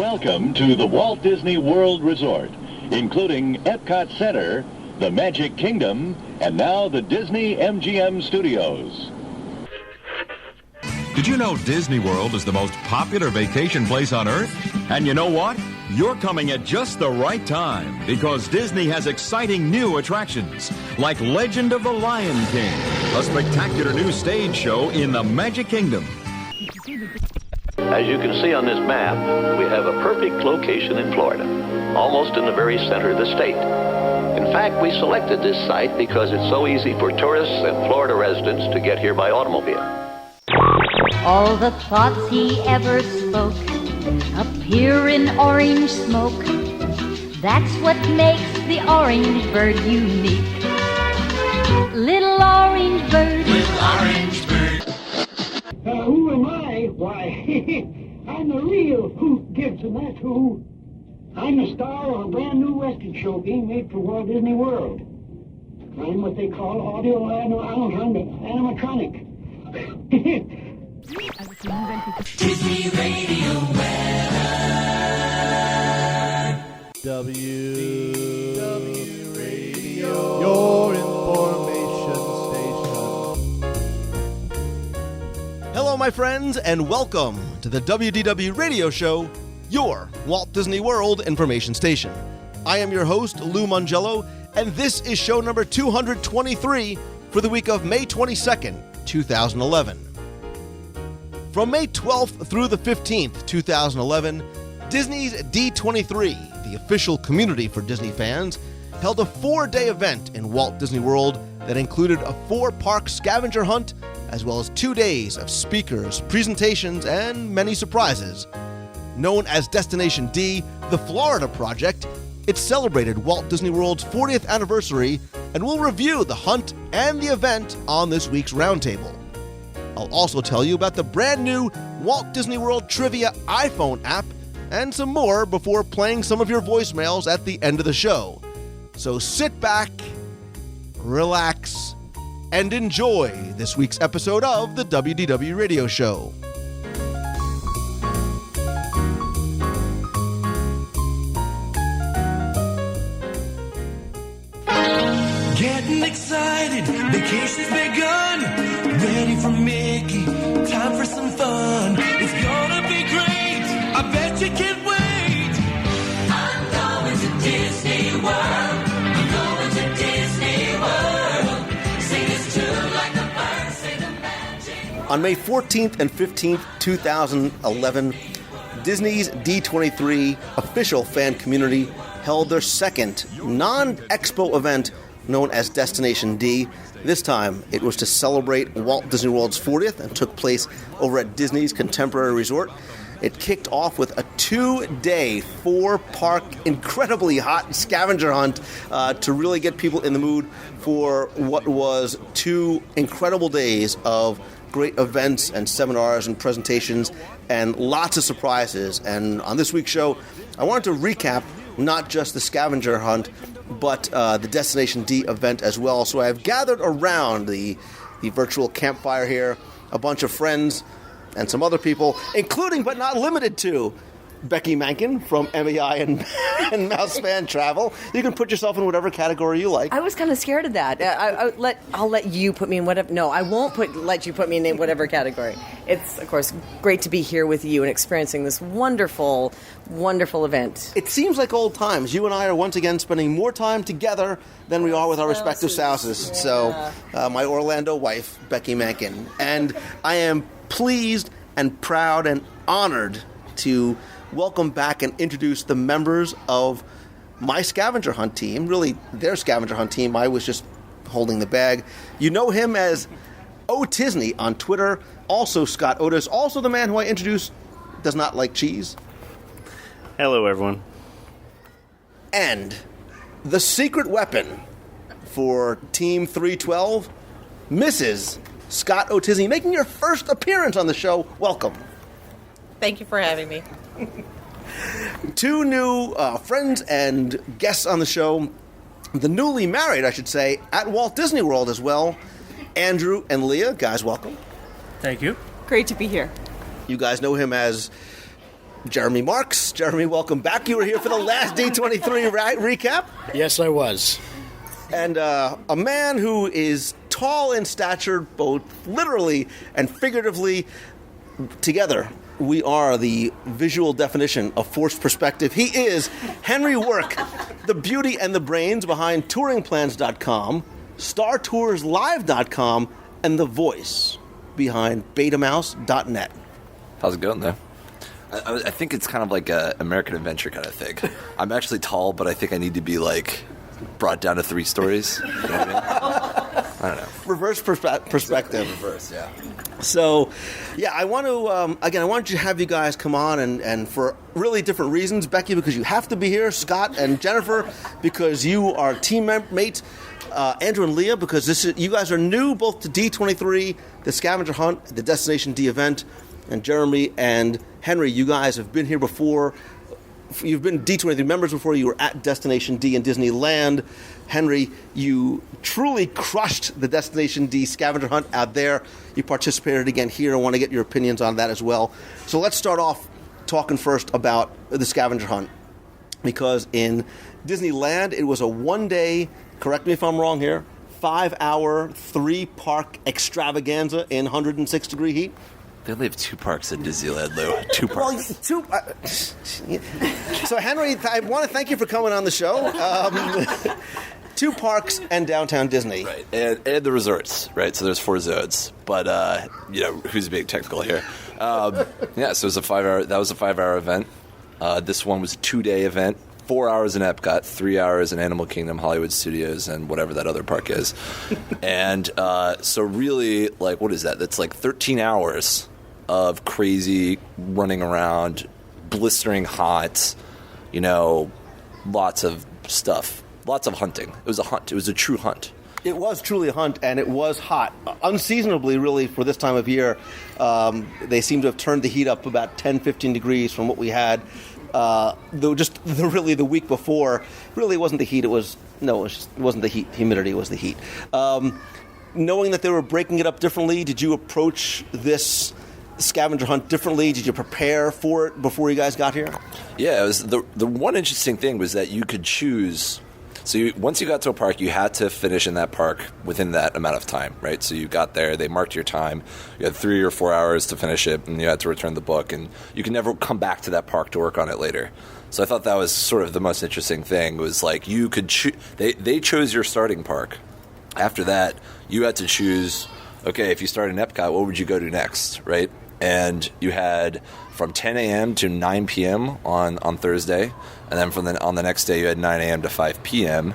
Welcome to the Walt Disney World Resort, including Epcot Center, the Magic Kingdom, and now the Disney MGM Studios. Did you know Disney World is the most popular vacation place on Earth? And you know what? You're coming at just the right time because Disney has exciting new attractions like Legend of the Lion King, a spectacular new stage show in the Magic Kingdom. As you can see on this map, we have a perfect location in Florida, almost in the very center of the state. In fact, we selected this site because it's so easy for tourists and Florida residents to get here by automobile. All the thoughts he ever spoke appear in orange smoke. That's what makes the orange bird unique. Little orange bird. Little orange bird. Who am I? Why, I'm the real Hoot Gibson, that's who. I'm the star of a brand new Western show being made for Walt Disney World. I'm what they call audio animatronic. Disney Radio Weather. WDW Radio, your information station. Hello, my friends, and welcome to the WDW Radio Show, your Walt Disney World information station. I am your host, Lou Mongello, and this is show number 223 for the week of May 22nd, 2011. From May 12th through the 15th, 2011, Disney's D23, the official community for Disney fans, held a 4-day event in Walt Disney World that included a 4-park scavenger hunt, as well as 2 days of speakers, presentations, and many surprises. Known as Destination D, the Florida Project, it celebrated Walt Disney World's 40th anniversary and will review the hunt and the event on this week's roundtable. I'll also tell you about the brand new Walt Disney World Trivia iPhone app and some more before playing some of your voicemails at the end of the show. So sit back, relax, and enjoy this week's episode of the WDW Radio Show. Getting excited, vacation's begun. Ready for Mickey, time for some fun. It's gonna be great, I bet you can't wait. I'm going to Disney World. I'm going to Disney World. Sing this tune like the birds, say the magic. On May 14th and 15th, 2011, Disney's D23 official fan community held their second non-expo event known as Destination D. This time, it was to celebrate Walt Disney World's 40th and took place over at Disney's Contemporary Resort. It kicked off with a 2-day, 4-park, incredibly hot scavenger hunt to really get people in the mood for what was 2 incredible days of great events and seminars and presentations and lots of surprises. And on this week's show, I wanted to recap not just the scavenger hunt, but the Destination D event as well. So I have gathered around the virtual campfire here a bunch of friends and some other people, including but not limited to Becky Mankin from MEI and Mousespan Travel. You can put yourself in whatever category you like. I was kind of scared of that. I'll let you put me in whatever. No, I won't let you put me in whatever category. It's, of course, great to be here with you and experiencing this wonderful, wonderful event. It seems like old times. You and I are once again spending more time together than we are with our respective spouses. Yeah. So, my Orlando wife, Becky Mankin. And I am pleased and proud and honored to welcome back and introduce the members of my scavenger hunt team, really their scavenger hunt team. I was just holding the bag. You know him as Otisney on Twitter, also Scott Otis, also the man who I introduced does not like cheese. Hello, everyone. And the secret weapon for Team 312, Mrs. Scott Otisney, making your first appearance on the show. Welcome. Thank you for having me. 2 new friends and guests on the show, the newly married, I should say, at Walt Disney World as well, Andrew and Leah. Guys, welcome. Thank you. Great to be here. You guys know him as Jeremy Marks. Jeremy, welcome back. You were here for the last D23 recap. Yes, I was. And a man who is tall in stature, both literally and figuratively. Together, we are the visual definition of forced perspective. He is Henry Work, the beauty and the brains behind touringplans.com, StarToursLive.com, and the voice behind Betamouse.net. How's it going, though? I think it's kind of like an American Adventure kind of thing. I'm actually tall, but I think I need to be, like, brought down to 3 stories. You know what I mean? I don't know. Reverse perspective. Exactly, reverse, yeah. So, yeah, I want to, again, I want to have you guys come on and for really different reasons. Becky, because you have to be here. Scott and Jennifer, because you are teammate. Andrew and Leah, because you guys are new both to D23, the scavenger hunt, the Destination D event. And Jeremy and Henry, you guys have been here before. You've been D23 members before. You were at Destination D in Disneyland. Henry, you truly crushed the Destination D scavenger hunt out there. You participated again here. I want to get your opinions on that as well. So let's start off talking first about the scavenger hunt. Because in Disneyland, it was a one-day, correct me if I'm wrong here, 5-hour, 3-park extravaganza in 106-degree heat. They only have 2 parks in Disneyland, Lou. 2 parks. Well, so, Henry, I want to thank you for coming on the show. 2 parks and Downtown Disney. Right, and the resorts, right? So there's 4 zones. But, who's being technical here? Yeah, so it was a 5-hour. That was a 5-hour event. This one was a 2-day event. 4 hours in Epcot, 3 hours in Animal Kingdom, Hollywood Studios, and whatever that other park is. And so really, like, what is that? That's like 13 hours of crazy running around, blistering hot, lots of stuff. Lots of hunting. It was a hunt. It was a true hunt. It was truly a hunt, and it was hot. Unseasonably, really, for this time of year. They seem to have turned the heat up about 10, 15 degrees from what we had. Though the week before, really wasn't the heat. It wasn't the heat. Humidity was the heat. Knowing that they were breaking it up differently, did you approach this scavenger hunt differently? Did you prepare for it before you guys got here? Yeah, it was the one interesting thing was that you could choose. So once you got to a park, you had to finish in that park within that amount of time, right? So you got there, they marked your time. You had 3 or 4 hours to finish it, and you had to return the book. And you can never come back to that park to work on it later. So I thought that was sort of the most interesting thing, was like you could choose. They chose your starting park. After that, you had to choose, okay, if you start in Epcot, what would you go to next, right? And you had from 10 a.m. to 9 p.m. on Thursday, and then on the next day you had 9 a.m. to 5 p.m.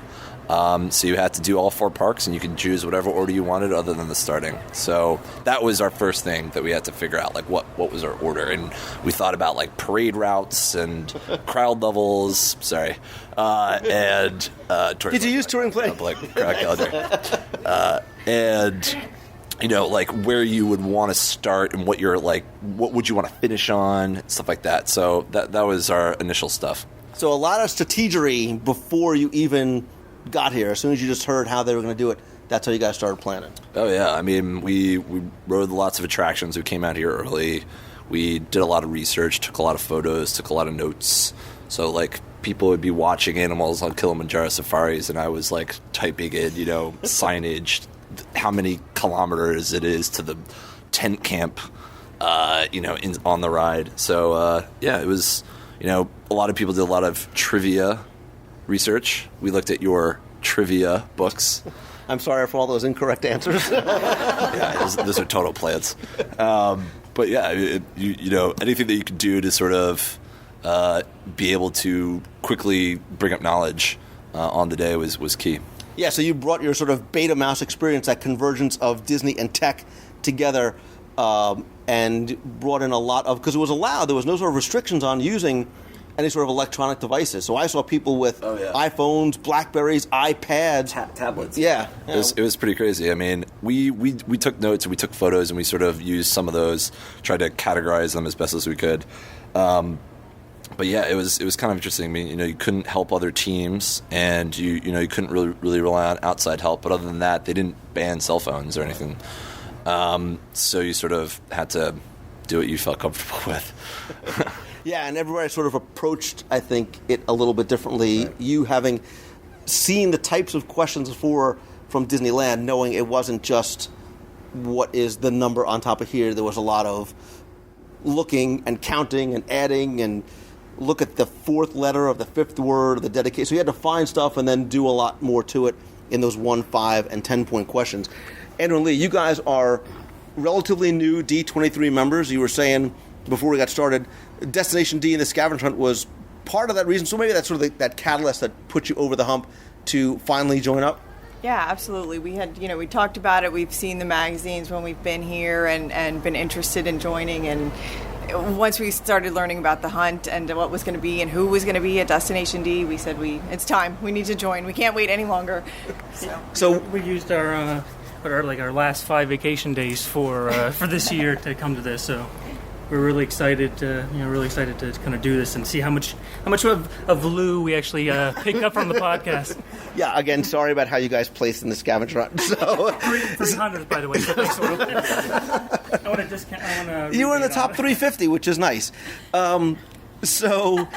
So you had to do all 4 parks, and you can choose whatever order you wanted other than the starting. So that was our first thing that we had to figure out, like what was our order. And we thought about like parade routes and crowd levels. Sorry. And did you use touring play? Like crowd calendar. And like where you would want to start and what would you want to finish on, stuff like that. So that was our initial stuff. So a lot of strategery before you even got here. As soon as you just heard how they were going to do it, that's how you guys started planning. Oh, yeah. I mean, we rode lots of attractions. We came out here early. We did a lot of research, took a lot of photos, took a lot of notes. So, like, people would be watching animals on Kilimanjaro safaris, and I was, like, typing in, signage, how many kilometers it is to the tent camp, on the ride. So, it was, a lot of people did a lot of trivia research. We looked at your trivia books. I'm sorry for all those incorrect answers. Yeah, those are total plants. But yeah, anything that you could do to sort of be able to quickly bring up knowledge on the day was key. Yeah, so you brought your sort of beta mouse experience, that convergence of Disney and tech together, and brought in a lot of, because it was allowed, there was no sort of restrictions on using any sort of electronic devices. So I saw people with iPhones, Blackberries, iPads. Tablets. Yeah. It was pretty crazy. I mean, we took notes and we took photos and we sort of used some of those, tried to categorize them as best as we could. But yeah, it was kind of interesting. I mean, you couldn't help other teams, and you couldn't really rely on outside help. But other than that, they didn't ban cell phones or anything. So you sort of had to do what you felt comfortable with. Yeah, and everybody sort of approached, I think, it a little bit differently. Right. You having seen the types of questions before from Disneyland, knowing it wasn't just what is the number on top of here. There was a lot of looking and counting and adding and look at the fourth letter of the fifth word of the dedication. So you had to find stuff and then do a lot more to it in those 1, 5, and 10-point questions. Andrew and Lee, you guys are relatively new D23 members. You were saying before we got started, Destination D and the scavenger hunt was part of that reason. So maybe that's sort of that catalyst that put you over the hump to finally join up? Yeah, absolutely. We had, we talked about it. We've seen the magazines when we've been here and been interested in joining. And once we started learning about the hunt and what was going to be and who was going to be at Destination D, we said it's time. We need to join. We can't wait any longer. So we used our last 5 vacation days for this year to come to this. So we're really excited to kind of do this and see how much of Lou we actually pick up from the podcast. Yeah, again, sorry about how you guys placed in the scavenger hunt. So 300, by the way. So thanks. I want to discount. You were in the top 350, which is nice. So,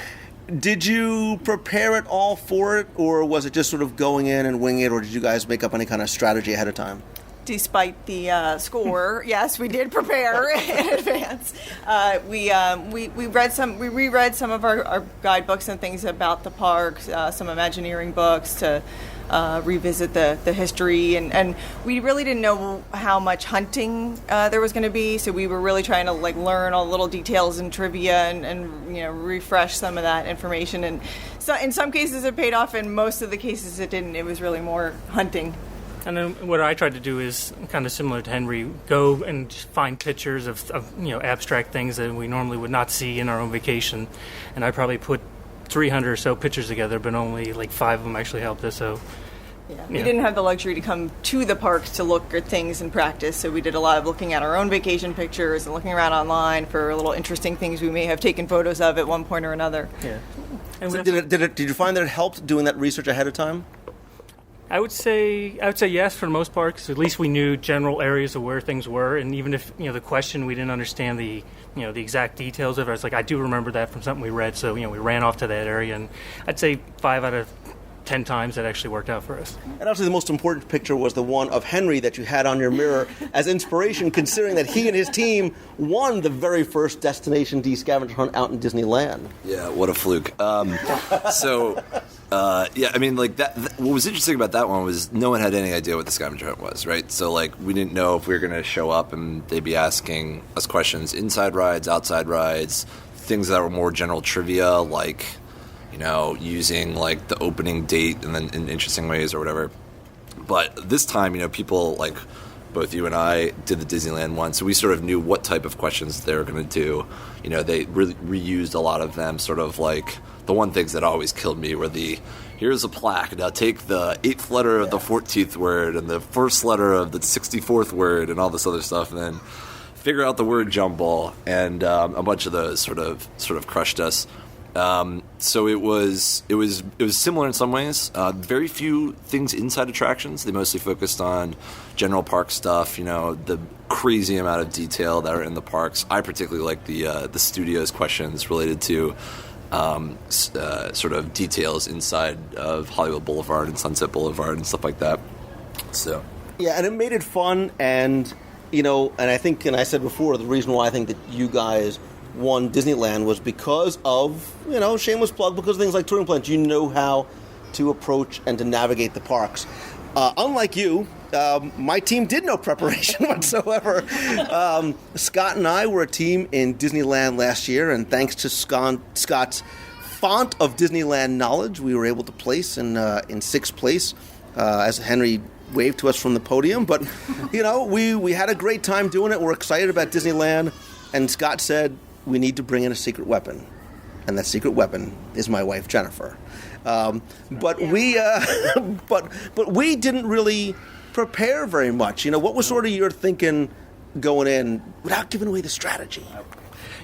did you prepare at all for it, or was it just sort of going in and winging it, or did you guys make up any kind of strategy ahead of time? Despite the score, yes, we did prepare in advance. We reread some of our guidebooks and things about the parks, some Imagineering books to revisit the history, and we really didn't know how much hunting there was going to be, so we were really trying to learn all the little details and trivia and refresh some of that information. And so in some cases it paid off, in most of the cases it didn't. It was really more hunting. And then what I tried to do is kind of similar to Henry, go and find pictures of abstract things that we normally would not see in our own vacation. And I probably put 300 or so pictures together, but only 5 of them actually helped us. So we didn't have the luxury to come to the park to look at things in practice, so we did a lot of looking at our own vacation pictures and looking around online for little interesting things we may have taken photos of at one point or another. Yeah. And so did you find that it helped doing that research ahead of time? I would say yes for the most part, because at least we knew general areas of where things were, and even if the question we didn't understand the exact details of it, I was I do remember that from something we read, so we ran off to that area, and I'd say 5 out of 10 times that actually worked out for us. And actually the most important picture was the one of Henry that you had on your mirror as inspiration, considering that he and his team won the very first Destination D scavenger hunt out in Disneyland. Yeah, what a fluke. What was interesting about that one was no one had any idea what the scavenger hunt was, right? So, we didn't know if we were going to show up and they'd be asking us questions, inside rides, outside rides, things that were more general trivia, using, the opening date and then in interesting ways or whatever. But this time, people, both you and I did the Disneyland one, so we sort of knew what type of questions they were going to do. They really reused a lot of them, sort of the one things that always killed me were here's a plaque, now take the 8th letter of the 14th word and the first letter of the 64th word and all this other stuff, and then figure out the word jumble, and a bunch of those sort of crushed us. So it was similar in some ways. Very few things inside attractions. They mostly focused on general park stuff. The crazy amount of detail that are in the parks. I particularly like the studios questions related to sort of details inside of Hollywood Boulevard and Sunset Boulevard and stuff like that. So yeah, and it made it fun. And and I think, and I said before, the reason why I think that you guys won Disneyland was because of, shameless plug, because of things like touring plans. You know how to approach and to navigate the parks. Unlike you, my team did no preparation whatsoever. Scott and I were a team in Disneyland last year, and thanks to Scott's font of Disneyland knowledge, we were able to place in 6th place, as Henry waved to us from the podium. But, we had a great time doing it. We're excited about Disneyland, and Scott said, we need to bring in a secret weapon, and that secret weapon is my wife Jennifer. But we didn't really prepare very much. What was sort of your thinking going in without giving away the strategy?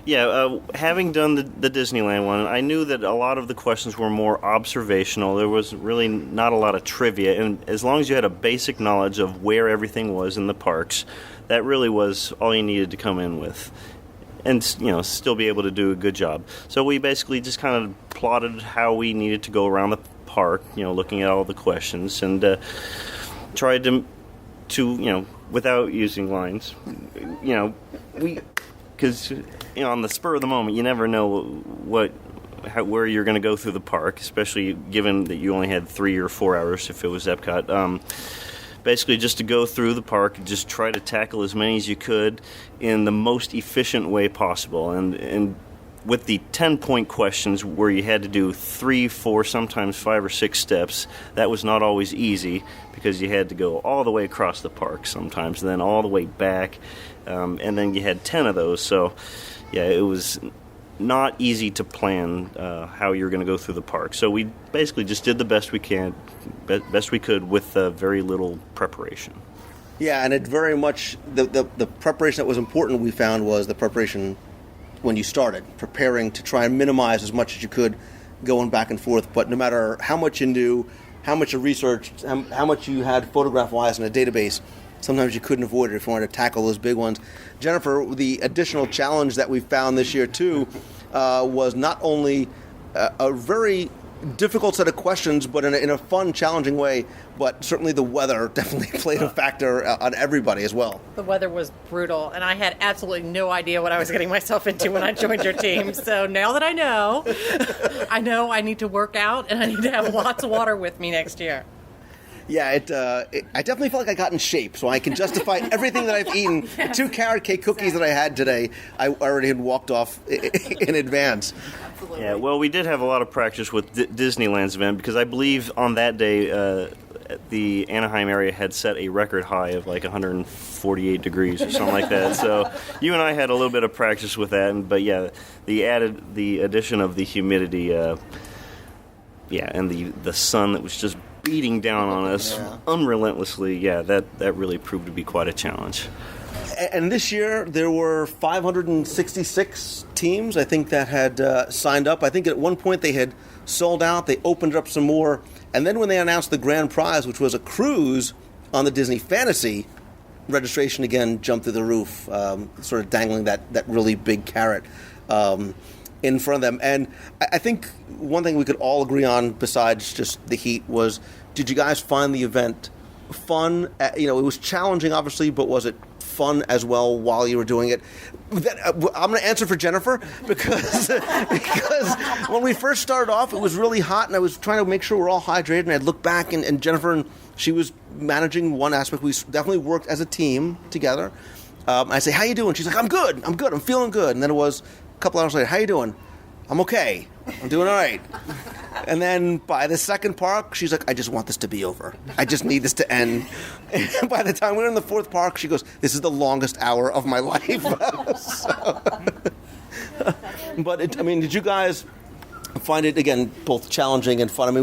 Yeah, having done the Disneyland one, I knew that a lot of the questions were more observational. There was really not a lot of trivia, and as long as you had a basic knowledge of where everything was in the parks, that really was all you needed to come in with. and still be able to do a good job. So we basically just kind of plotted how we needed to go around the park, looking at all the questions, and tried to without using lines, because on the spur of the moment, you never know where you're going to go through the park, especially given that you only had 3 or 4 hours if it was Epcot. Basically, just to go through the park, just try to tackle as many as you could in the most efficient way possible. And with the 10-point questions where you had to do 3, 4, sometimes 5 or 6 steps, that was not always easy because you had to go all the way across the park sometimes, and then all the way back, and then you had 10 of those. So, yeah, it was not easy to plan how you're going to go through the park. So we basically just did the best we could with very little preparation. Yeah, and it very much, the preparation that was important, we found, was the preparation when you started, preparing to try and minimize as much as you could going back and forth. But no matter how much you knew, how much you researched, how much you had photograph-wise in a database, sometimes you couldn't avoid it if you wanted to tackle those big ones. Jennifer, the additional challenge that we found this year, too, was not only a very difficult set of questions, but in a fun, challenging way. But certainly the weather definitely played a factor on everybody as well. The weather was brutal, and I had absolutely no idea what I was getting myself into when I joined your team. So now that I know I need to work out, and I need to have lots of water with me next year. Yeah, I definitely felt like I got in shape, so I can justify everything that I've eaten. The 2 carrot cake cookies that I had today, I already had walked off in advance. Absolutely. Yeah, well, we did have a lot of practice with Disneyland's event, because I believe on that day, the Anaheim area had set a record high of like 148 degrees or something like that. So you and I had a little bit of practice with that, but yeah, the addition of the humidity, and the sun that was just beating down on us unrelentlessly, that really proved to be quite a challenge. And this year, there were 566 teams, I think, that had signed up. I think at one point they had sold out. They opened up some more. And then when they announced the grand prize, which was a cruise on the Disney Fantasy, registration again jumped through the roof, sort of dangling that really big carrot in front of them. And I think one thing we could all agree on, besides just the heat, was, did you guys find the event fun? It was challenging, obviously, but was it fun as well while you were doing it? I'm going to answer for Jennifer, because when we first started off, it was really hot, and I was trying to make sure we're all hydrated, and I'd look back, and Jennifer, and she was managing one aspect. We definitely worked as a team together. I say, how you doing? She's like, I'm good, I'm feeling good. And then it was a couple hours later, how you doing? I'm okay. I'm doing all right. And then by the second park, she's like, I just want this to be over. I just need this to end. And by the time we were in the 4th park, she goes, this is the longest hour of my life. But, did you guys find it, again, both challenging and fun?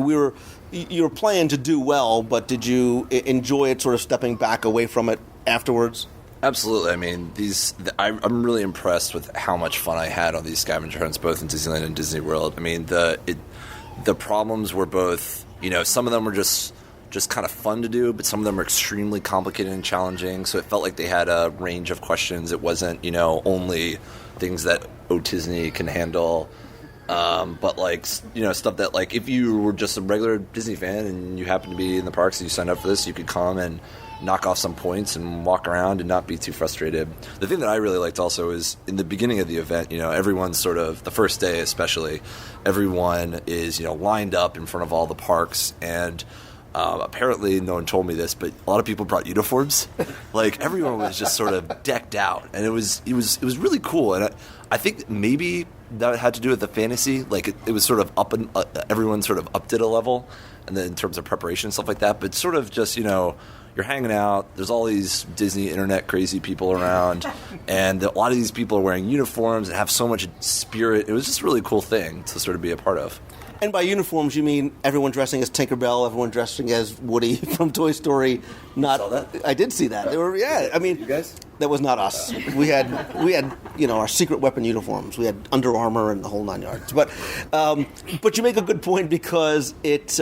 You were playing to do well, but did you enjoy it, sort of stepping back away from it afterwards? Absolutely. I'm really impressed with how much fun I had on these scavenger hunts, both in Disneyland and Disney World. The problems were both, some of them were just kind of fun to do, but some of them are extremely complicated and challenging. So it felt like they had a range of questions. It wasn't, only things that Disney can handle. But stuff that, if you were just a regular Disney fan and you happened to be in the parks and you signed up for this, you could come and knock off some points and walk around and not be too frustrated. The thing that I really liked also is in the beginning of the event, everyone's sort of, the first day especially, everyone is, lined up in front of all the parks, and apparently no one told me this, but a lot of people brought uniforms. Everyone was just sort of decked out, and it was really cool. And I think maybe that had to do with the fantasy. It was sort of up, and everyone sort of upped it a level, and then in terms of preparation and stuff like that. But sort of just, you're hanging out, there's all these Disney internet crazy people around, and a lot of these people are wearing uniforms and have so much spirit. It was just a really cool thing to sort of be a part of. And by uniforms, you mean everyone dressing as Tinkerbell, everyone dressing as Woody from Toy Story. Not, saw that? I did see that. They were, You guys? That was not us. We had our secret weapon uniforms. We had Under Armour and the whole 9 yards. But you make a good point, because it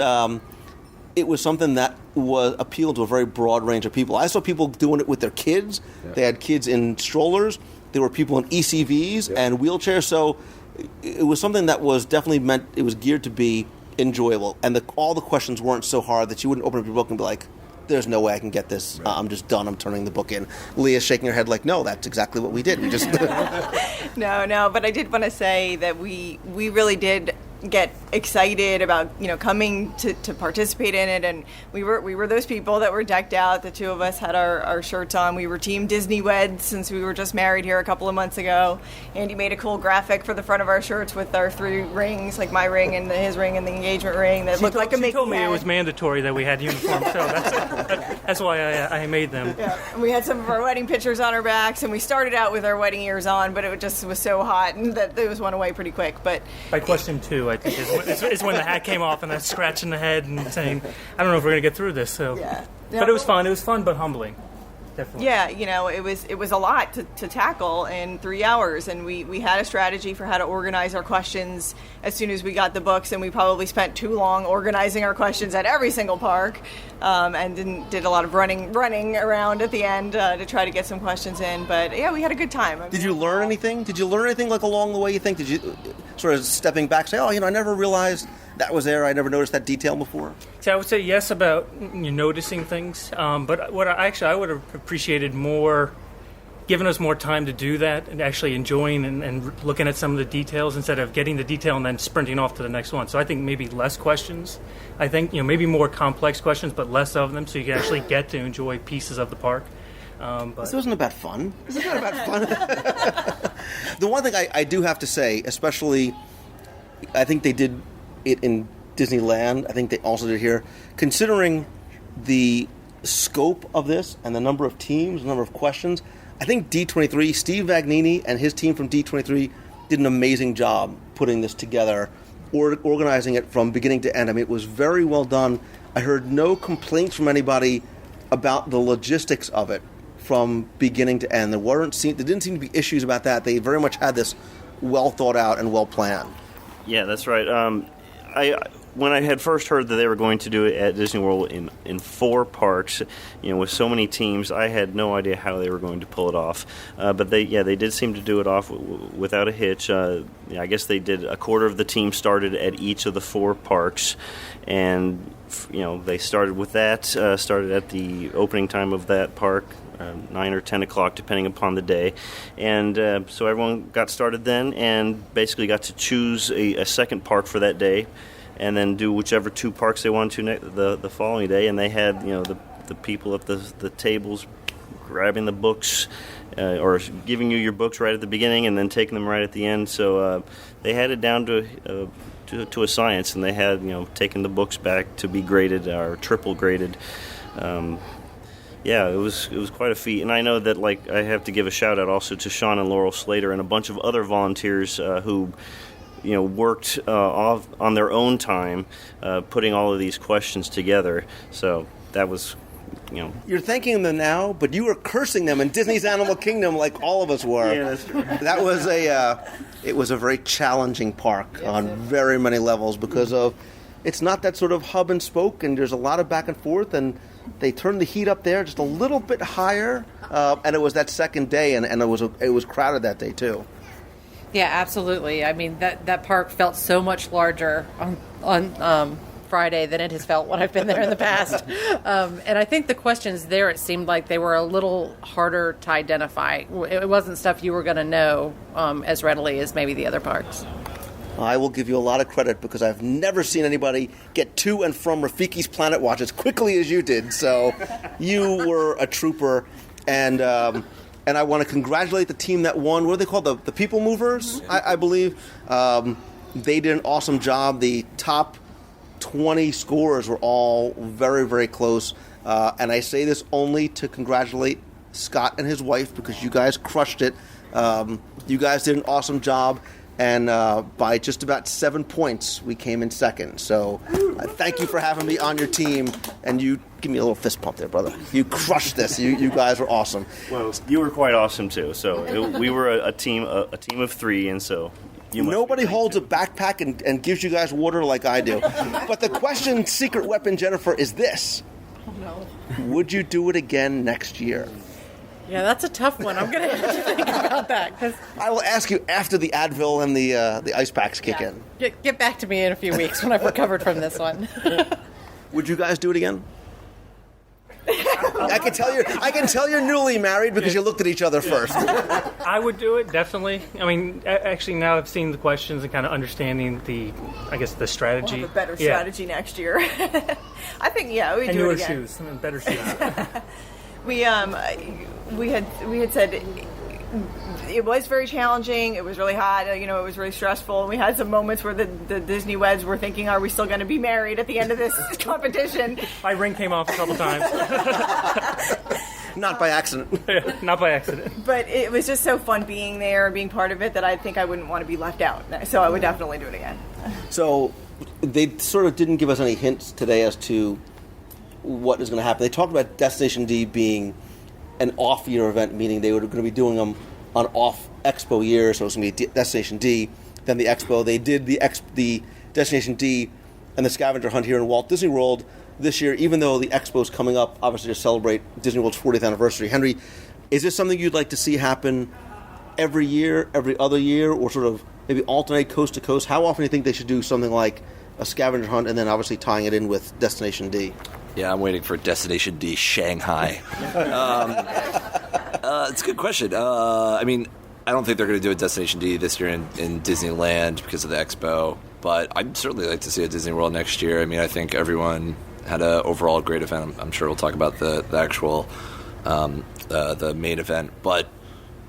was something that appealed to a very broad range of people. I saw people doing it with their kids. Yeah. They had kids in strollers. There were people in ECVs and wheelchairs, so it was something that was definitely it was geared to be enjoyable. And all the questions weren't so hard that you wouldn't open up your book and be like, there's no way I can get this. I'm just done. I'm turning the book in. Leah's shaking her head like, no, that's exactly what we did. We just No, but I did want to say that we really did get excited about coming to participate in it, and we were those people that were decked out. The two of us had our shirts on. We were Team Disney Wed since we were just married here a couple of months ago. Andy made a cool graphic for the front of our shirts with our 3 rings, like my ring and his ring and the engagement ring that looked like a Mickey She told me hat. it was mandatory that we had uniforms, so that's why I made them. Yeah, and we had some of our wedding pictures on our backs, and we started out with our wedding ears on, but it just was so hot and that those went away pretty quick. But by question 2, I think is when the hat came off and that scratch in the head and saying, I don't know if we're going to get through this. So, yeah. But it was fun. It was fun, but humbling. Definitely. Yeah, it was a lot to tackle in 3 hours, and we had a strategy for how to organize our questions as soon as we got the books, and we probably spent too long organizing our questions at every single park, and did a lot of running around at the end to try to get some questions in. But yeah, we had a good time. Did you learn anything? Did you learn anything like along the way? You think? Did you sort of stepping back say, I never realized that was there. I never noticed that detail before. So I would say yes about noticing things, but what I would have appreciated more, giving us more time to do that and actually enjoying and looking at some of the details instead of getting the detail and then sprinting off to the next one. So I think maybe less questions. I think maybe more complex questions, but less of them, so you can actually get to enjoy pieces of the park. But this wasn't about fun. This is not about fun. The one thing I do have to say, especially, I think they did it in Disneyland. I think they also did it here. Considering the scope of this and the number of teams, the number of questions, I think D23, Steve Vagnini and his team from D23 did an amazing job putting this together, or organizing it from beginning to end. I mean, it was very well done. I heard no complaints from anybody about the logistics of it from beginning to end. There didn't seem to be issues about that. They very much had this well thought out and well planned. Yeah, that's right. When I had first heard that they were going to do it at Disney World in 4 parks, with so many teams, I had no idea how they were going to pull it off. But they did seem to do it off without a hitch. I guess they did a quarter of the team started at each of the 4 parks, and they started with that. Started at the opening time of that park. 9 or 10 o'clock, depending upon the day. And so everyone got started then and basically got to choose a second park for that day and then do whichever 2 parks they wanted to the following day. And they had, the people at the tables grabbing the books or giving you your books right at the beginning and then taking them right at the end. So they had it down to a science, and they had, taken the books back to be graded or triple graded. Yeah, it was quite a feat, and I know that I have to give a shout out also to Sean and Laurel Slater and a bunch of other volunteers who, worked on their own time, putting all of these questions together. So that was, You're thanking them now, but you were cursing them in Disney's Animal Kingdom like all of us were. Yeah, that's true. That was it was a very challenging park on very many levels because of it's not that sort of hub and spoke, and there's a lot of back and forth, and they turned the heat up there just a little bit higher, and it was that second day, and it was crowded that day too. Yeah, absolutely. I mean, that park felt so much larger on Friday than it has felt when I've been there in the past. And I think the questions there, it seemed like they were a little harder to identify. It wasn't stuff you were going to know as readily as maybe the other parks. I will give you a lot of credit because I've never seen anybody get to and from Rafiki's Planet Watch as quickly as you did. So you were a trooper, and I want to congratulate the team that won. What are they called? The People Movers, I believe. They did an awesome job. The top 20 scores were all very, very close. And I say this only to congratulate Scott and his wife because you guys crushed it. You guys did an awesome job. And by just about 7 points, we came in second. So thank you for having me on your team. And you give me a little fist pump there, brother. You crushed this. You guys were awesome. Well, you were quite awesome too. So we were a team of 3, and so nobody holds a backpack and gives you guys water like I do. But the question, secret weapon, Jennifer, is this: Oh no. Would you do it again next year? Yeah, that's a tough one. I'm going to have to think about about that. 'Cause I will ask you after the Advil and the ice packs kick in. get back to me in a few weeks when I've recovered from this one. Would you guys do it again? I can tell you're newly married because you looked at each other first. I would do it, definitely. I mean, actually, now I've seen the questions and kind of understanding the strategy. We'll have a better strategy next year. I think, we do it again. And newer shoes, and better shoes. We had said it was very challenging. It was really hot. It was really stressful. And we had some moments where the Disney weds were thinking, "Are we still going to be married at the end of this competition?" My ring came off a couple times. Not by accident. Not by accident. But it was just so fun being there and being part of it that I think I wouldn't want to be left out. So I would definitely do it again. So they sort of didn't give us any hints today as to what is going to happen. They talked about Destination D being an off-year event, meaning they were going to be doing them on off Expo year, so it was going to be Destination D, then the Expo. They did the Destination D and the scavenger hunt here in Walt Disney World this year, even though the Expo is coming up, obviously, to celebrate Disney World's 40th anniversary. Henry, is this something you'd like to see happen every year, every other year, or sort of maybe alternate coast to coast? How often do you think they should do something like a scavenger hunt and then obviously tying it in with Destination D? Yeah, I'm waiting for Destination D Shanghai. It's a good question. I mean, I don't think they're going to do a Destination D this year in Disneyland because of the Expo, but I'd certainly like to see a Disney World next year. I mean, I think everyone had an overall great event. I'm sure we'll talk about the actual the main event, but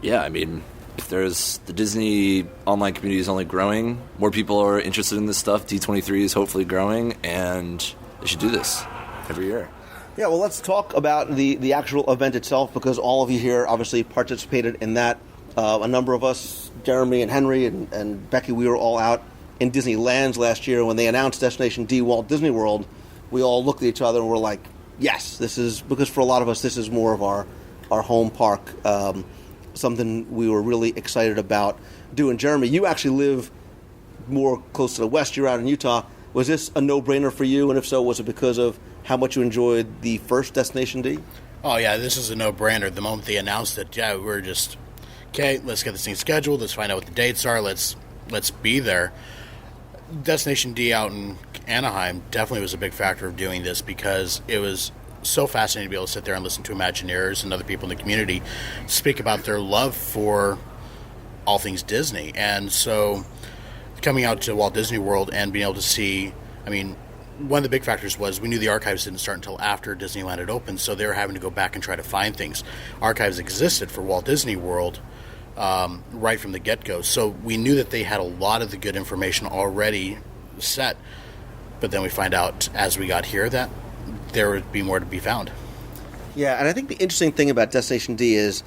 yeah, I mean, if there's the Disney online community is only growing, more people are interested in this stuff. D23 is hopefully growing, and they should do this every year. Yeah, well, let's talk about the actual event itself, because all of you here obviously participated in that. A number of us, Jeremy and Henry and Becky, we were all out in Disneyland last year. When they announced Destination D Walt Disney World, we all looked at each other and were like, yes, this is, because for a lot of us, this is more of our home park, something we were really excited about doing. Jeremy, you actually live more close to the west. You're out in Utah. Was this a no-brainer for you? And if so, was it because of how much you enjoyed the first Destination D? Oh, yeah, this is a no-brainer. The moment they announced it, we were just, okay, let's get this thing scheduled. Let's find out what the dates are. Let's be there. Destination D out in Anaheim definitely was a big factor of doing this, because it was so fascinating to be able to sit there and listen to Imagineers and other people in the community speak about their love for all things Disney. And so coming out to Walt Disney World and being able to see, I mean, one of the big factors was we knew the archives didn't start until after Disneyland had opened, so they were having to go back and try to find things. Archives existed for Walt Disney World right from the get-go, so we knew that they had a lot of the good information already set, but then we find out as we got here that there would be more to be found. Yeah, and I think the interesting thing about Destination D is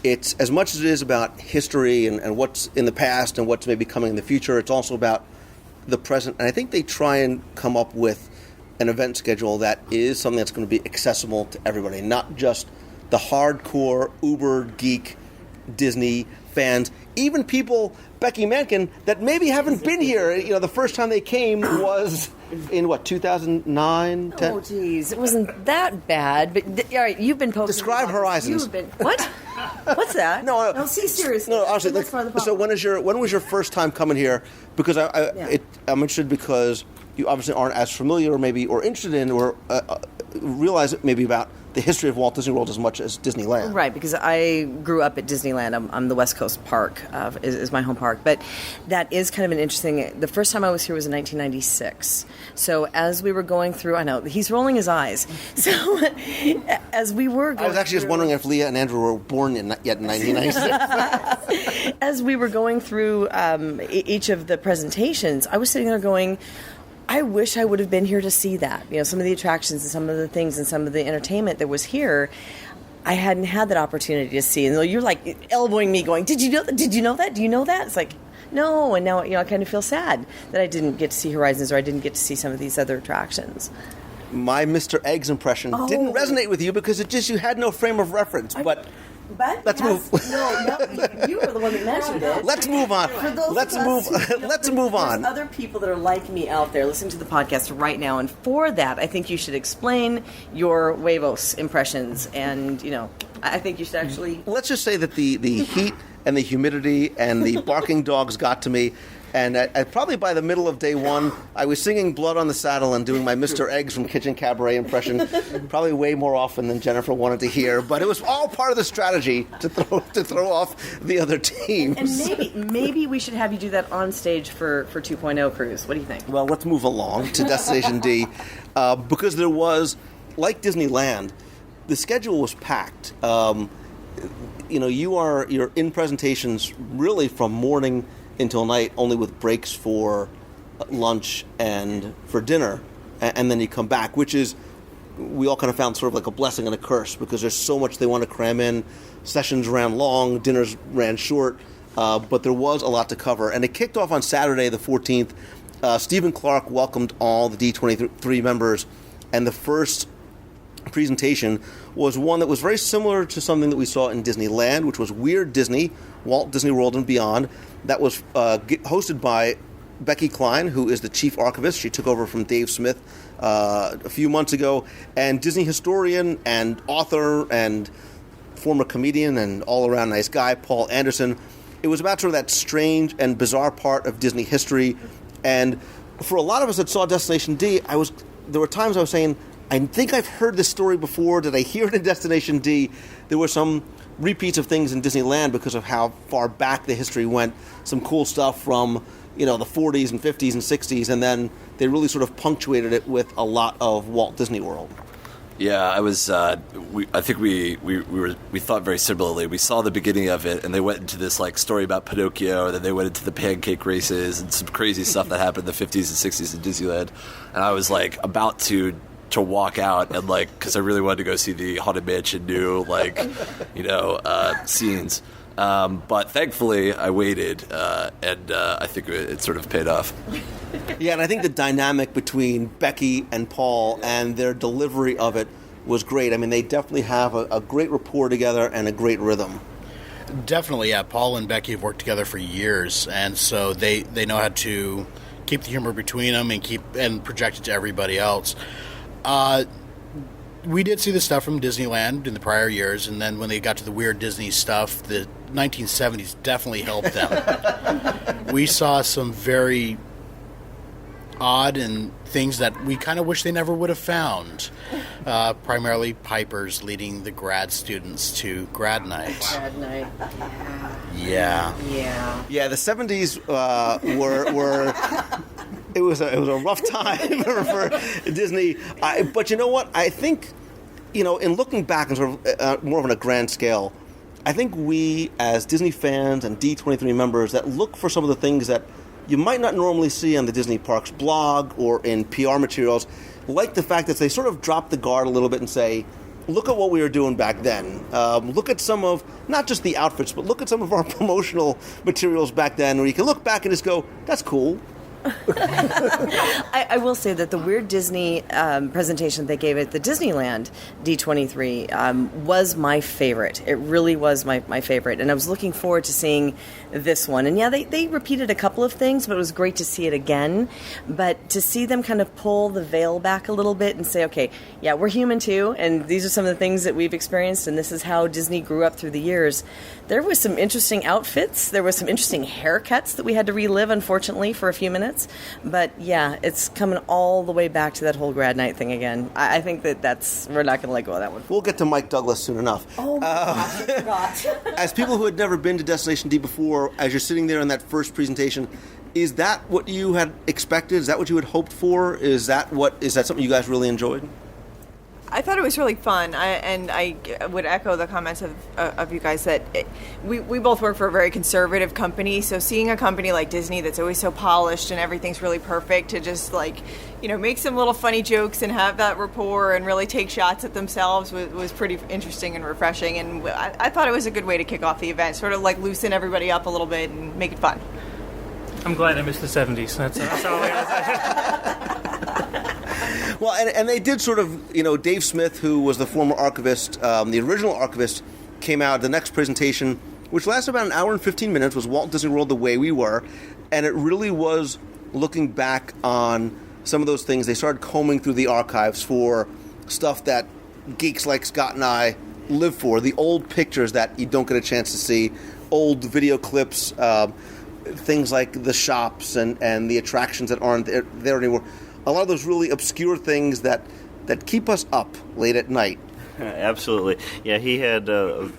it's, as much as it is about history and what's in the past and what's maybe coming in the future, it's also about the present. And I think they try and come up with an event schedule that is something that's going to be accessible to everybody, not just the hardcore uber geek Disney fans, even people, Becky Mankin, that maybe haven't been here. You know, the first time they came was in, 2009? 10? Oh, geez. It wasn't that bad. But, all right, you've been posting. Describe Horizons. You've been, what? What's that? No, see, seriously. No, honestly. So when was your first time coming here? Because I'm interested, because you obviously aren't as familiar or interested in or realize it maybe about the history of Walt Disney World as much as Disneyland. Right, because I grew up at Disneyland. I'm the West Coast park, is my home park. But that is kind of an interesting... The first time I was here was in 1996. So as we were going through... I know, he's rolling his eyes. So as we were going I was actually just wondering if Leah and Andrew were born yet in 1996. As we were going through each of the presentations, I was sitting there going... I wish I would have been here to see that. You know, some of the attractions and some of the things and some of the entertainment that was here, I hadn't had that opportunity to see. And you're like elbowing me going, did you know that? Did you know that? Do you know that? It's like, no. And now, I kind of feel sad that I didn't get to see Horizons, or I didn't get to see some of these other attractions. My Mr. Eggs impression didn't resonate with you because you had no frame of reference. But let's move. No, you were the one that mentioned it. Let's move on. Let's move on. There's other people that are like me out there listening to the podcast right now, and for that, I think you should explain your Huevos impressions, and I think you should actually. Let's just say that the heat and the humidity and the barking dogs got to me. And probably by the middle of day one, I was singing Blood on the Saddle and doing my Mr. Eggs from Kitchen Cabaret impression, probably way more often than Jennifer wanted to hear. But it was all part of the strategy to throw off the other teams. And maybe we should have you do that on stage for 2.0 cruise. What do you think? Well, let's move along to Destination D, because there was, like Disneyland, the schedule was packed. You're in presentations really from morning until night, only with breaks for lunch and for dinner, and then you come back, which is, we all kind of found sort of like a blessing and a curse, because there's so much they want to cram in. Sessions ran long, dinners ran short, but there was a lot to cover. And it kicked off on Saturday, the 14th. Stephen Clark welcomed all the D23 members, and the first presentation was one that was very similar to something that we saw in Disneyland, which was Weird Disney, Walt Disney World and Beyond. That was hosted by Becky Klein, who is the chief archivist. She took over from Dave Smith a few months ago, and Disney historian and author and former comedian and all-around nice guy, Paul Anderson. It was about sort of that strange and bizarre part of Disney history, and for a lot of us that saw Destination D, there were times I was saying, I think I've heard this story before. Did I hear it in Destination D? There were some repeats of things in Disneyland because of how far back the history went. Some cool stuff from, the 40s and 50s and 60s, and then they really sort of punctuated it with a lot of Walt Disney World. Yeah, I was. I think we thought very similarly. We saw the beginning of it, and they went into this story about Pinocchio, and then they went into the pancake races and some crazy stuff that happened in the 50s and 60s in Disneyland. And I was about to walk out and because I really wanted to go see the Haunted Mansion new scenes. But thankfully I waited, and I think it sort of paid off. Yeah, and I think the dynamic between Becky and Paul and their delivery of it was great. I mean, they definitely have a great rapport together and a great rhythm. Definitely, yeah. Paul and Becky have worked together for years, and so they know how to keep the humor between them and project it to everybody else. We did see the stuff from Disneyland in the prior years, and then when they got to the Weird Disney stuff, the 1970s definitely helped them. We saw some very odd and things that we kind of wish they never would have found. Primarily Piper's leading the grad students to grad night. Grad night. Yeah. Yeah, the 70s were it was a rough time for Disney. But you know what? I think, in looking back and sort of more on a grand scale, I think we as Disney fans and D23 members that look for some of the things that you might not normally see on the Disney Parks blog or in PR materials, like the fact that they sort of drop the guard a little bit and say, look at what we were doing back then. Look at some of, not just the outfits, but look at some of our promotional materials back then, where you can look back and just go, that's cool. I will say that the Weird Disney presentation they gave at the Disneyland D23 was my favorite. It really was my favorite. And I was looking forward to seeing this one. And yeah, they repeated a couple of things, but it was great to see it again. But to see them kind of pull the veil back a little bit and say, okay, yeah, we're human too, and these are some of the things that we've experienced, and this is how Disney grew up through the years. There was some interesting outfits. There was some interesting haircuts that we had to relive, unfortunately, for a few minutes. But yeah, it's coming all the way back to that whole grad night thing again. I think we're not going to let go of that one. We'll get to Mike Douglas soon enough. Oh my gosh, I forgot. As people who had never been to Destination D before, as you're sitting there in that first presentation, is that what you had expected? Is that what you had hoped for? Is that something you guys really enjoyed? I thought it was really fun, I would echo the comments of you guys that we both work for a very conservative company, so seeing a company like Disney that's always so polished and everything's really perfect, to just make some little funny jokes and have that rapport and really take shots at themselves was pretty interesting and refreshing, and I thought it was a good way to kick off the event, sort of loosen everybody up a little bit and make it fun. I'm glad I missed the 70s. That's all I gotta say. Well, and they did sort of, Dave Smith, who was the former archivist, the original archivist, came out. The next presentation, which lasted about an hour and 15 minutes, was Walt Disney World the Way We Were. And it really was looking back on some of those things. They started combing through the archives for stuff that geeks like Scott and I live for, the old pictures that you don't get a chance to see, old video clips, things like the shops and the attractions that aren't there anymore. A lot of those really obscure things that keep us up late at night. Absolutely. Yeah, he had a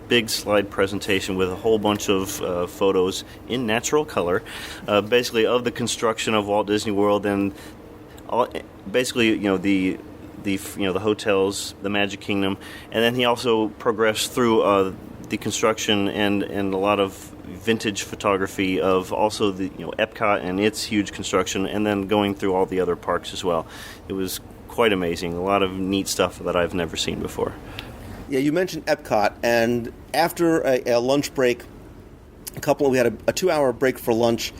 big slide presentation with a whole bunch of photos in natural color, basically of the construction of Walt Disney World and basically, the hotels, the Magic Kingdom, and then he also progressed through the construction and a lot of vintage photography of also the Epcot and its huge construction, and then going through all the other parks as well. It was quite amazing. A lot of neat stuff that I've never seen before. Yeah, you mentioned Epcot, and after a lunch break, we had a 2-hour break for lunch.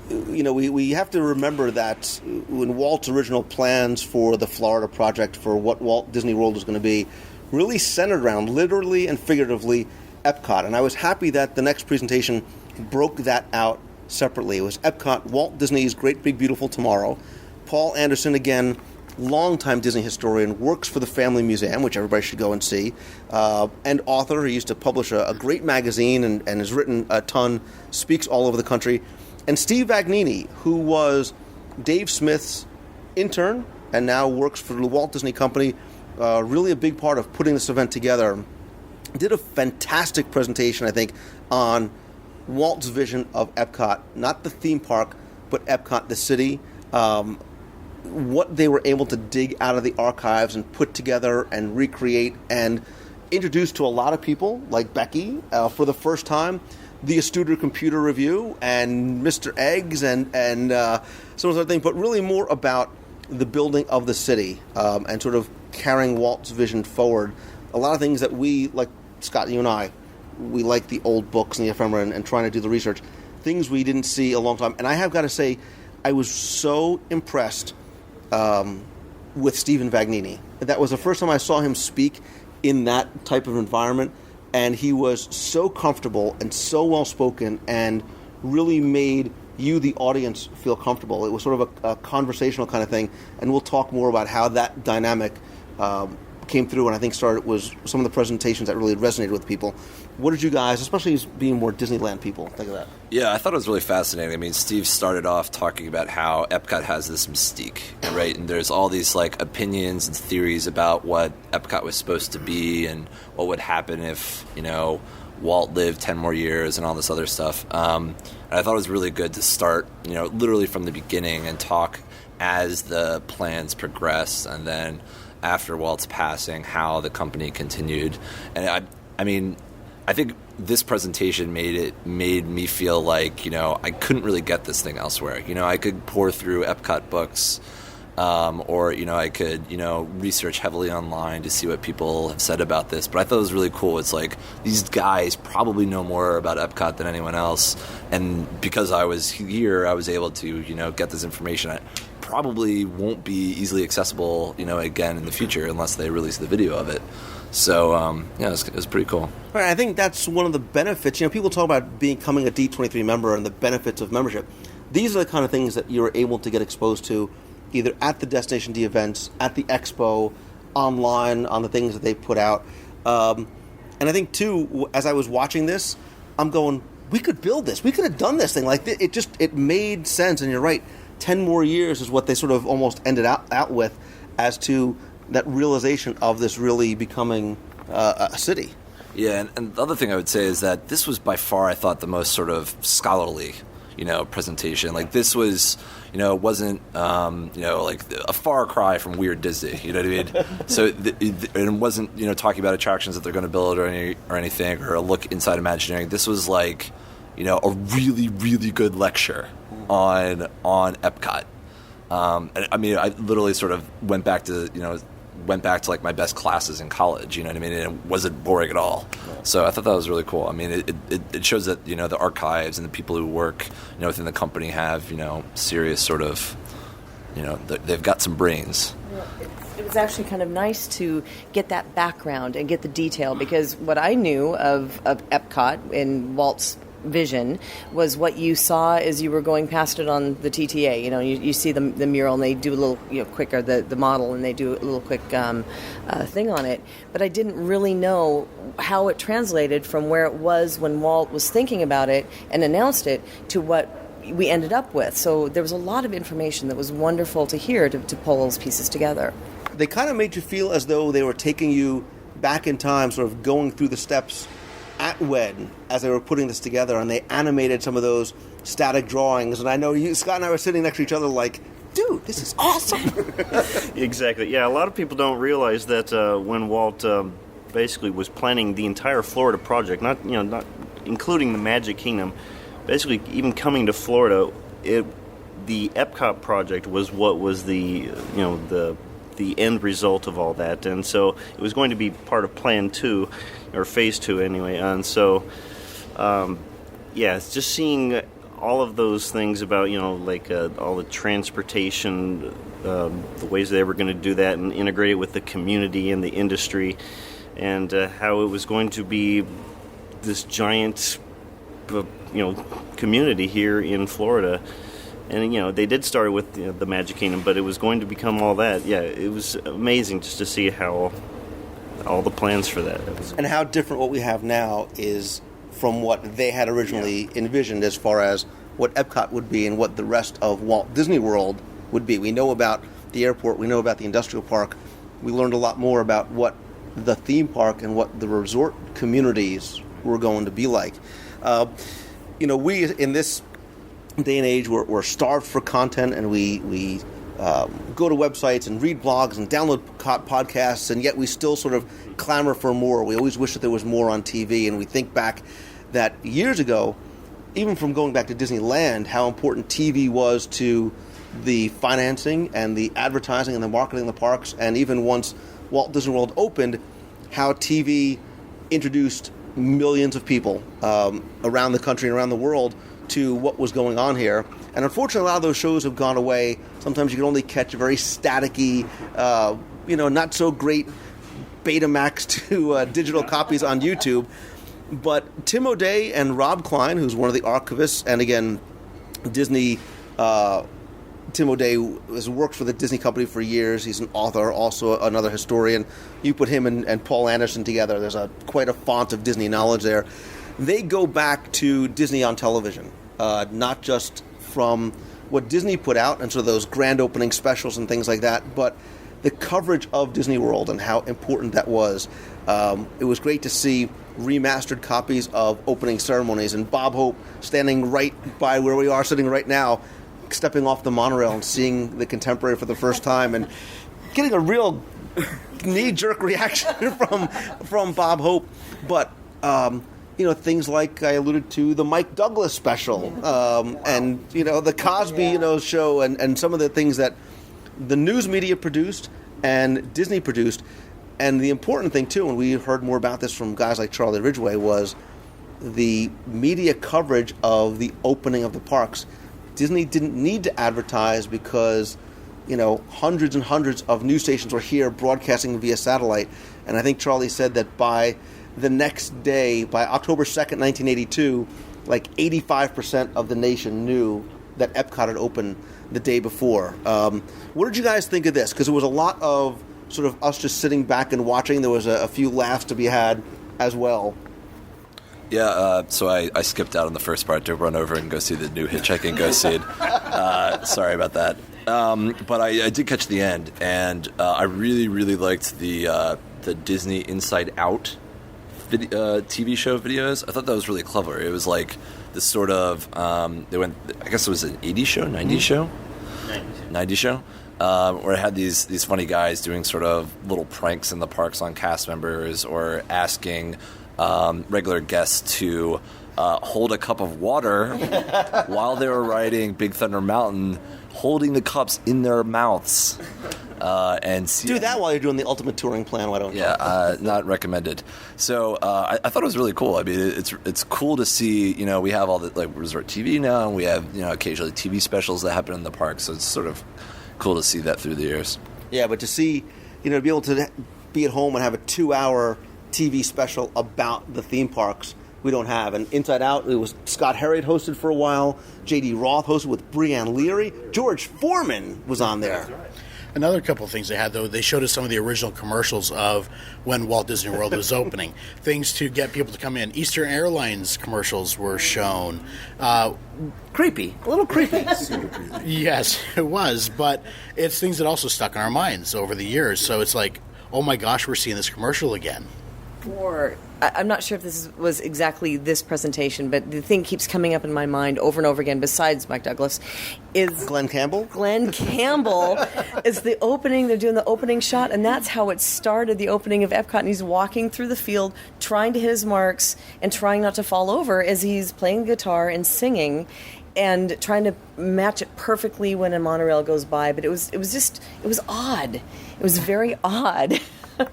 We have to remember that when Walt's original plans for the Florida project, for what Walt Disney World was going to be, really centered around, literally and figuratively, Epcot. And I was happy that the next presentation broke that out separately. It was Epcot, Walt Disney's Great Big Beautiful Tomorrow. Paul Anderson, again, longtime Disney historian, works for the Family Museum, which everybody should go and see, and author. He used to publish a great magazine and has written a ton, speaks all over the country. And Steve Vagnini, who was Dave Smith's intern and now works for the Walt Disney Company, really a big part of putting this event together, did a fantastic presentation, I think, on Walt's vision of Epcot, not the theme park, but Epcot, the city, what they were able to dig out of the archives and put together and recreate and introduce to a lot of people, like Becky, for the first time, the Astuter Computer Review and Mr. Eggs and some of those other things, but really more about the building of the city and sort of carrying Walt's vision forward. A lot of things that we, like Scott, you and I, we like the old books and the ephemera and trying to do the research, things we didn't see a long time. And I have got to say, I was so impressed with Stephen Vagnini. That was the first time I saw him speak in that type of environment, and he was so comfortable and so well-spoken and really made you, the audience, feel comfortable. It was sort of a conversational kind of thing, and we'll talk more about how that dynamic came through, and I think was some of the presentations that really resonated with people. What did you guys, especially as being more Disneyland people, think of that? Yeah, I thought it was really fascinating. I mean, Steve started off talking about how Epcot has this mystique, right? And there's all these opinions and theories about what Epcot was supposed to be and what would happen if, Walt lived 10 more years and all this other stuff. And I thought it was really good to start, literally from the beginning and talk as the plans progressed, and then after Walt's passing, how the company continued. And I think this presentation made me feel like, I couldn't really get this thing elsewhere. I could pour through Epcot books, or, I could, research heavily online to see what people have said about this. But I thought it was really cool. It's like these guys probably know more about Epcot than anyone else. And because I was here, I was able to, get this information. I probably won't be easily accessible, again in the future unless they release the video of it. So, it was pretty cool. Right, I think that's one of the benefits. People talk about becoming a D23 member and the benefits of membership. These are the kind of things that you're able to get exposed to either at the Destination D events, at the expo, online, on the things that they put out. And I think, too, as I was watching this, I'm going, we could build this. We could have done this thing. It made sense. And you're right, 10 more years is what they sort of almost ended out with as to that realization of this really becoming a city. Yeah, and the other thing I would say is that this was by far, I thought, the most sort of scholarly, presentation. This was, wasn't, a far cry from Weird Disney, you know what I mean? So it wasn't, talking about attractions that they're going to build or anything, or a look inside Imagineering. This was a really, really good lecture on Epcot. And I literally sort of went back to my best classes in college, you know what I mean? And it wasn't boring at all. So I thought that was really cool. I mean, it shows that, the archives and the people who work, within the company have, serious sort of, they've got some brains. It was actually kind of nice to get that background and get the detail, because what I knew of Epcot in Walt's vision was what you saw as you were going past it on the TTA. You know, you see the mural and they do a little, quicker, the model, and they do a little quick thing on it. But I didn't really know how it translated from where it was when Walt was thinking about it and announced it to what we ended up with. So there was a lot of information that was wonderful to hear, to pull those pieces together. They kind of made you feel as though they were taking you back in time, sort of going through the steps at WED as they were putting this together, and they animated some of those static drawings. And I know Scott and I were sitting next to each other like, dude, this is awesome. Exactly. Yeah, a lot of people don't realize that when Walt basically was planning the entire Florida project, not including the Magic Kingdom, basically even coming to Florida, the Epcot project was what was the end result of all that, and so it was going to be part of Plan 2, or Phase 2 anyway. And so, it's just seeing all of those things about all the transportation, the ways they were going to do that and integrate it with the community and the industry, and how it was going to be this giant community here in Florida. And, they did start with the Magic Kingdom, but it was going to become all that. Yeah, it was amazing just to see how all the plans for that. And how different what we have now is from what they had originally envisioned as far as what Epcot would be and what the rest of Walt Disney World would be. We know about the airport. We know about the industrial park. We learned a lot more about what the theme park and what the resort communities were going to be like. We, in this day and age, we're starved for content, and we go to websites and read blogs and download podcasts, and yet we still sort of clamor for more. We always wish that there was more on TV, and we think back that years ago, even from going back to Disneyland, how important TV was to the financing and the advertising and the marketing of the parks, and even once Walt Disney World opened, how TV introduced millions of people around the country and around the world to what was going on here. And unfortunately, a lot of those shows have gone away. Sometimes you can only catch very staticky, not so great Betamax to digital copies on YouTube. But Tim O'Day and Rob Klein, who's one of the archivists, and again, Disney, Tim O'Day has worked for the Disney company for years. He's an author, also another historian. You put him and Paul Anderson together, there's quite a font of Disney knowledge there. They go back to Disney on television, not just from what Disney put out, and so those grand opening specials and things like that, but the coverage of Disney World and how important that was. It was great to see remastered copies of opening ceremonies, and Bob Hope standing right by where we are sitting right now, stepping off the monorail and seeing the Contemporary for the first time, and getting a real knee-jerk reaction from Bob Hope. But things like I alluded to, the Mike Douglas special, and the Cosby show, and some of the things that the news media produced and Disney produced. And the important thing too, and we heard more about this from guys like Charlie Ridgway, was the media coverage of the opening of the parks. Disney didn't need to advertise because hundreds and hundreds of news stations were here broadcasting via satellite. And I think Charlie said that by the next day, by October 2nd, 1982, like 85% of the nation knew that Epcot had opened the day before. What did you guys think of this? Because it was a lot of sort of us just sitting back and watching. There was a few laughs to be had as well. Yeah, so I skipped out on the first part to run over and go see the new Hitchhiking Ghost scene. Sorry about that. But I did catch the end, and I really, really liked the Disney Inside Out TV show videos. I thought that was really clever. It was like this sort of, they went, I guess it was an 80s show, 90s show? 90s show. Where it had these funny guys doing sort of little pranks in the parks on cast members, or asking regular guests to hold a cup of water while they were riding Big Thunder Mountain, holding the cups in their mouths. And do that while you're doing the Ultimate Touring Plan. Why don't you? Yeah, not recommended. So I thought it was really cool. I mean, it's cool to see. We have all the resort TV now, and we have occasionally TV specials that happen in the park. So it's sort of cool to see that through the years. Yeah, but to see, to be able to be at home and have a 2-hour TV special about the theme parks we don't have. And Inside Out, it was Scott Harriott hosted for a while. J.D. Roth hosted with Breanne Leary. George Foreman was on there. Another couple of things they had, though, they showed us some of the original commercials of when Walt Disney World was opening. Things to get people to come in. Eastern Airlines commercials were shown. Creepy. A little creepy. Yes, it was. But it's things that also stuck in our minds over the years. So it's like, oh my gosh, we're seeing this commercial again. Or I'm not sure if this was exactly this presentation, but the thing keeps coming up in my mind over and over again, besides Mike Douglas, is Glenn Campbell. Glenn Campbell is the opening. They're doing the opening shot, and that's how it started, the opening of Epcot. And he's walking through the field, trying to hit his marks and trying not to fall over as he's playing the guitar and singing, and trying to match it perfectly when a monorail goes by. But it was odd. It was very odd.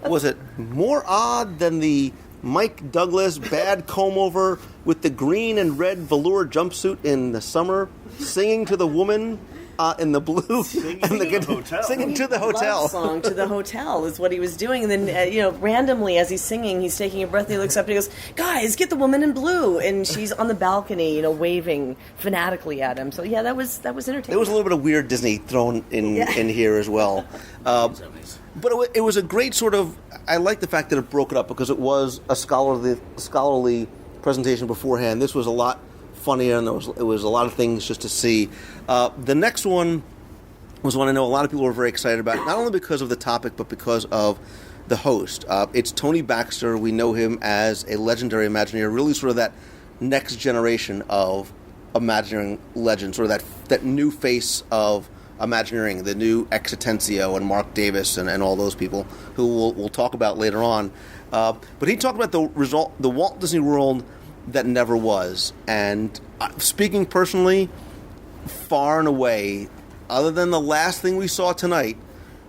Was it more odd than the Mike Douglas bad comb over with the green and red velour jumpsuit in the summer, singing to the woman in the blue, singing to the hotel. Love song to the hotel is what he was doing, and then randomly as he's singing, he's taking a breath. And he looks up and he goes, "Guys, get the woman in blue!" And she's on the balcony, waving fanatically at him. So yeah, that was entertaining. There was a little bit of weird Disney thrown in here as well. But it was a great sort of. I like the fact that it broke it up because it was a scholarly presentation beforehand. This was a lot funnier, and it was a lot of things just to see. The next one was one I know a lot of people were very excited about, not only because of the topic, but because of the host. It's Tony Baxter. We know him as a legendary Imagineer, really sort of that next generation of Imagineering legend, sort of that new face of Imagineering, the new Exitencio and Mark Davis and all those people who we'll talk about later on. But he talked about the Walt Disney World that never was. And speaking personally, far and away, other than the last thing we saw tonight,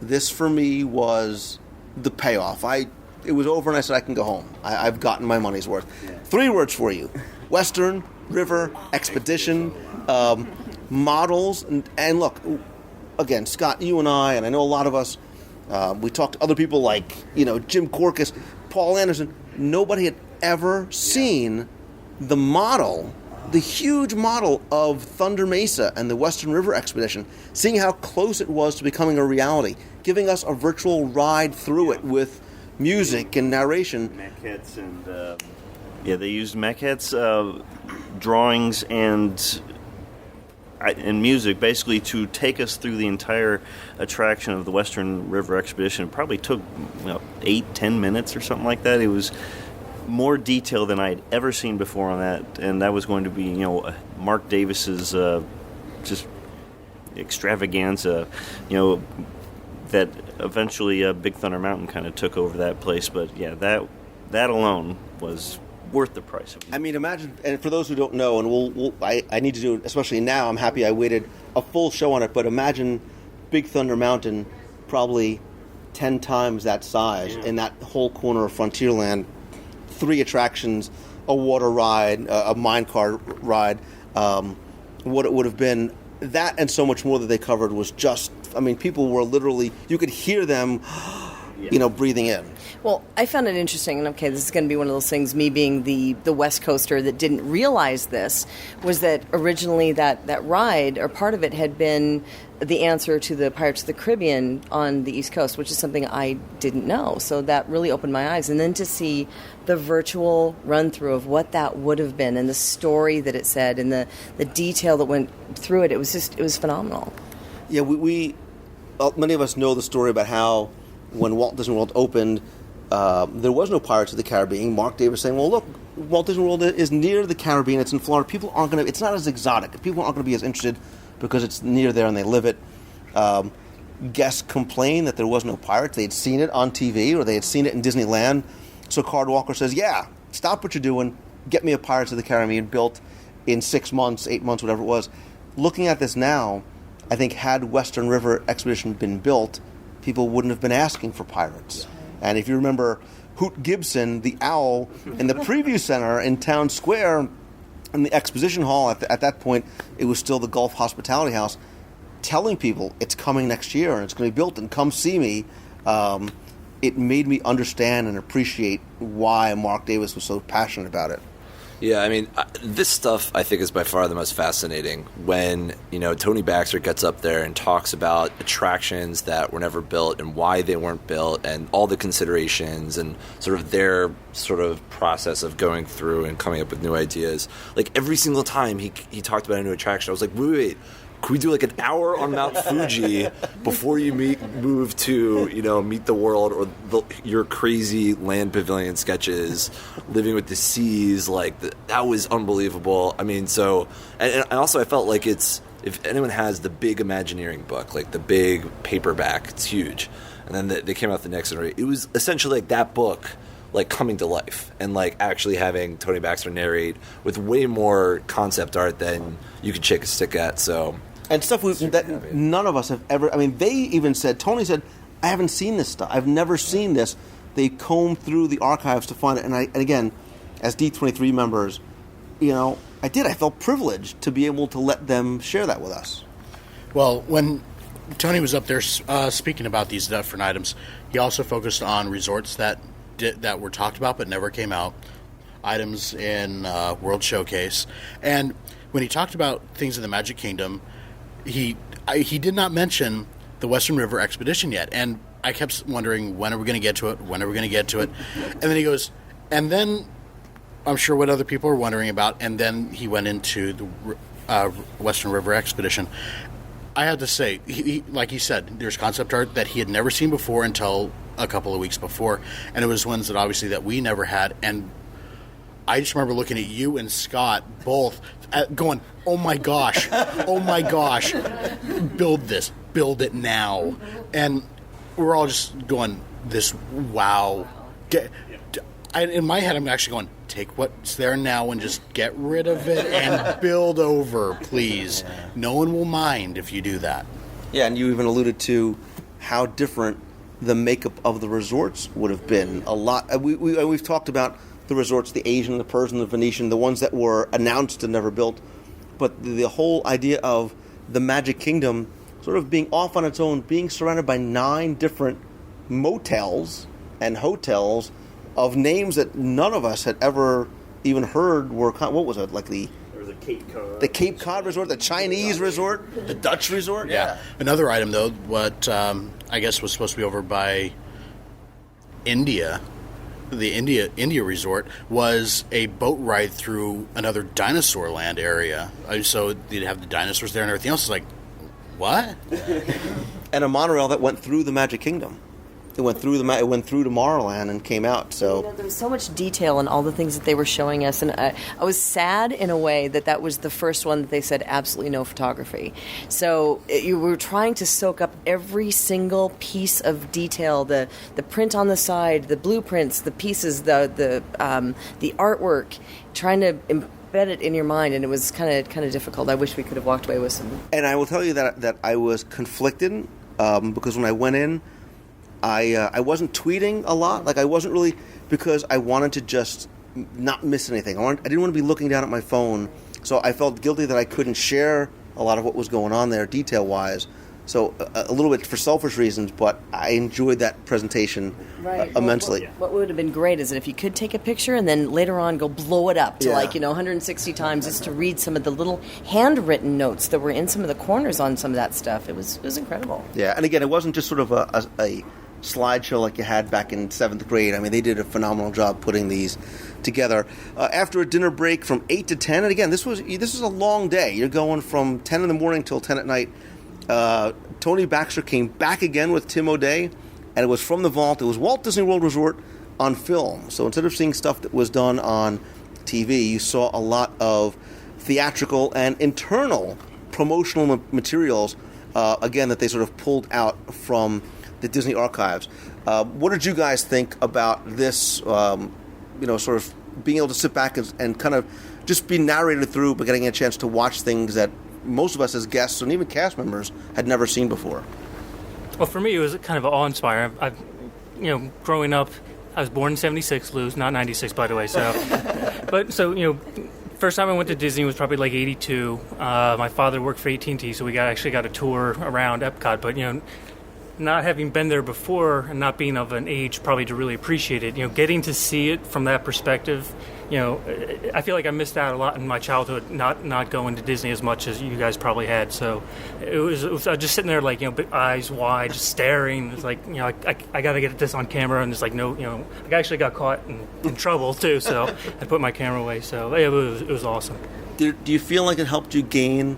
this for me was the payoff. It was over and I said, I can go home. I've gotten my money's worth. Yeah. 3 words for you: Western River Expedition, models, and look, again, Scott, you and I know a lot of us, we talked to other people like, Jim Corcus, Paul Anderson. Nobody had ever seen the model, the huge model of Thunder Mesa and the Western River Expedition, seeing how close it was to becoming a reality, giving us a virtual ride through it with music and narration. Maquettes and, they used maquettes, drawings, and music basically to take us through the entire attraction of the Western River Expedition. It probably took 8-10 minutes or something like that. It was more detail than I had ever seen before on that, and that was going to be Mark Davis's just extravaganza, that eventually Big Thunder Mountain kind of took over that place. But yeah, that alone was worth the price. I mean, imagine, and for those who don't know, and I need to do it, especially now, I'm happy I waited a full show on it, but imagine Big Thunder Mountain probably 10 times that size in that whole corner of Frontierland. 3 attractions, a water ride, a minecart ride, what it would have been. That and so much more that they covered was just, people were literally, you could hear them, breathing in. Well, I found it interesting, and okay, this is going to be one of those things, me being the West Coaster that didn't realize this, was that originally that ride, or part of it, had been the answer to the Pirates of the Caribbean on the East Coast, which is something I didn't know. So that really opened my eyes. And then to see the virtual run-through of what that would have been, and the story that it said, and the detail that went through it, it was phenomenal. Yeah, we many of us know the story about how when Walt Disney World opened, there was no Pirates of the Caribbean. Mark Davis saying, well, look, Walt Disney World is near the Caribbean. It's in Florida. People aren't going to, it's not as exotic. People aren't going to be as interested because it's near there and they live it. Guests complained that there was no Pirates. They had seen it on TV or they had seen it in Disneyland. So Card Walker says, yeah, stop what you're doing. Get me a Pirates of the Caribbean built in 6 months, 8 months, whatever it was. Looking at this now, I think had Western River Expedition been built, people wouldn't have been asking for Pirates. And if you remember Hoot Gibson, the owl, in the preview center in Town Square, in the exposition hall, at that point, it was still the Gulf Hospitality House, telling people it's coming next year and it's going to be built and come see me, it made me understand and appreciate why Mark Davis was so passionate about it. Yeah, I mean, this stuff I think is by far the most fascinating when, Tony Baxter gets up there and talks about attractions that were never built and why they weren't built and all the considerations and sort of their sort of process of going through and coming up with new ideas. Like, every single time he talked about a new attraction, I was like, wait. Could we do like an hour on Mount Fuji before you move to, Meet the World or your crazy land pavilion sketches, Living with the Seas? Like, that was unbelievable. I mean, and also I felt like if anyone has the big Imagineering book, like the big paperback, it's huge. And then they came out the next iteration. It was essentially like that book, like coming to life and like actually having Tony Baxter narrate with way more concept art than you could shake a stick at. So. And stuff that none of us have ever... I mean, they even said... Tony said, I haven't seen this stuff. I've never seen this. They combed through the archives to find it. And again, as D23 members, I felt privileged to be able to let them share that with us. Well, when Tony was up there speaking about these different items, he also focused on resorts that were talked about but never came out, items in World Showcase. And when he talked about things in the Magic Kingdom... He did not mention the Western River Expedition yet, and I kept wondering, when are we going to get to it? When are we going to get to it? And then he goes, and then I'm sure what other people are wondering about, and then he went into the Western River Expedition. I have to say, like he said, there's concept art that he had never seen before until a couple of weeks before, and it was ones that obviously that we never had, and I just remember looking at you and Scott both going, oh my gosh, build it now. And we're all just going, wow. In my head, I'm actually going, take what's there now and just get rid of it and build over, please. No one will mind if you do that. Yeah, and you even alluded to how different the makeup of the resorts would have been. A lot. We've talked about the resorts, the Asian, the Persian, the Venetian, the ones that were announced and never built. But the whole idea of the Magic Kingdom sort of being off on its own, being surrounded by 9 different motels and hotels of names that none of us had ever even heard were, what was it, like there was a Cape Cod resort, the Chinese resort, the Dutch resort. Yeah. Another item, though, what I guess was supposed to be over by India, the India resort, was a boat ride through another dinosaur land area. So they'd have the dinosaurs there and everything else. It's like, what? And a monorail that went through the Magic Kingdom. It went through Tomorrowland and came out. So there was so much detail in all the things that they were showing us, and I was sad in a way that was the first one that they said absolutely no photography. So you were trying to soak up every single piece of detail, the print on the side, the blueprints, the pieces, the artwork, trying to embed it in your mind, and it was kind of difficult. I wish we could have walked away with some. And I will tell you that I was conflicted because when I went in, I wasn't tweeting a lot. Like, I wasn't really, because I wanted to just not miss anything. I didn't want to be looking down at my phone, so I felt guilty that I couldn't share a lot of what was going on there detail-wise. So a little bit for selfish reasons, but I enjoyed that presentation immensely. What would have been great is that if you could take a picture and then later on go blow it up to 160 times just to read some of the little handwritten notes that were in some of the corners on some of that stuff. It was incredible. Yeah, and again, it wasn't just sort of a slideshow like you had back in 7th grade. I mean, they did a phenomenal job putting these together. After a dinner break from 8 to 10, and again, this was a long day. You're going from 10 in the morning till 10 at night. Tony Baxter came back again with Tim O'Day, and it was from the vault. It was Walt Disney World Resort on film. So instead of seeing stuff that was done on TV, you saw a lot of theatrical and internal promotional materials, again, that they sort of pulled out from the Disney archives. What did you guys think about this, sort of being able to sit back and kind of just be narrated through, but getting a chance to watch things that most of us as guests and even cast members had never seen before? Well, for me, it was kind of awe-inspiring. I've growing up, I was born in 76, Lou, not 96, by the way. So, first time I went to Disney was probably like 82. My father worked for AT&T, so we actually got a tour around Epcot. But, not having been there before and not being of an age probably to really appreciate it, getting to see it from that perspective, I feel like I missed out a lot in my childhood not going to Disney as much as you guys probably had. So it was I was just sitting there like, eyes wide, just staring. It's like, I got to get this on camera, and it's like, no, I actually got caught in trouble too. So I put my camera away. So it was awesome. Do you feel like it helped you gain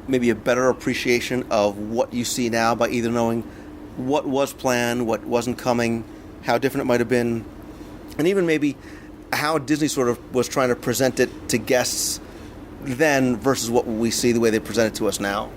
maybe a better appreciation of what you see now by either knowing what was planned, what wasn't coming, how different it might have been, and even maybe how Disney sort of was trying to present it to guests then versus what we see the way they present it to us now?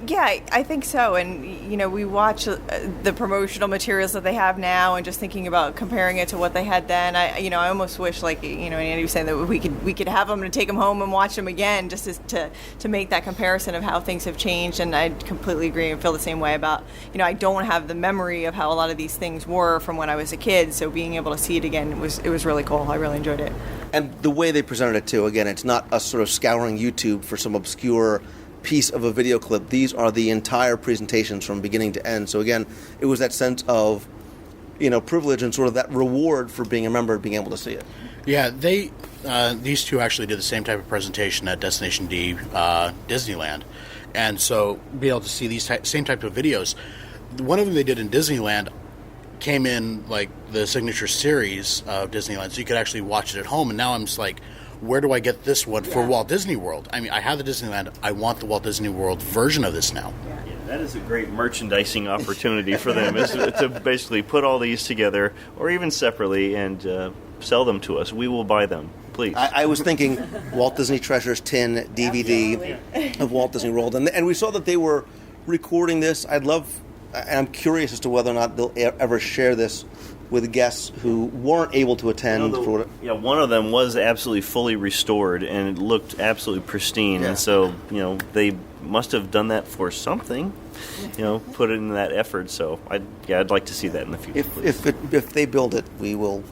Yeah, I think so. And, we watch the promotional materials that they have now and just thinking about comparing it to what they had then. I almost wish, like, Andy was saying, that we could have them and take them home and watch them again just to make that comparison of how things have changed. And I completely agree and feel the same way about, I don't have the memory of how a lot of these things were from when I was a kid. So being able to see it again, it was really cool. I really enjoyed it. And the way they presented it, too, again, it's not us sort of scouring YouTube for some obscure piece of a video clip. These are the entire presentations from beginning to end. So again, it was that sense of, privilege and sort of that reward for being a member and being able to see it. Yeah, these two actually did the same type of presentation at Destination D, Disneyland. And so be able to see these same type of videos. One of them they did in Disneyland came in like the signature series of Disneyland, so you could actually watch it at home. And now I'm just like, where do I get this one for Walt Disney World? I mean, I have the Disneyland. I want the Walt Disney World version of this now. Yeah, that is a great merchandising opportunity for them, is to basically put all these together, or even separately, and sell them to us. We will buy them, please. I was thinking Walt Disney Treasures tin DVD of Walt Disney World, and we saw that they were recording this. And I'm curious as to whether or not they'll ever share this with guests who weren't able to attend. One of them was absolutely fully restored, and it looked absolutely pristine. Yeah. And so, they must have done that for something, put it in that effort. So, I'd like to see that in the future. If they build it, we will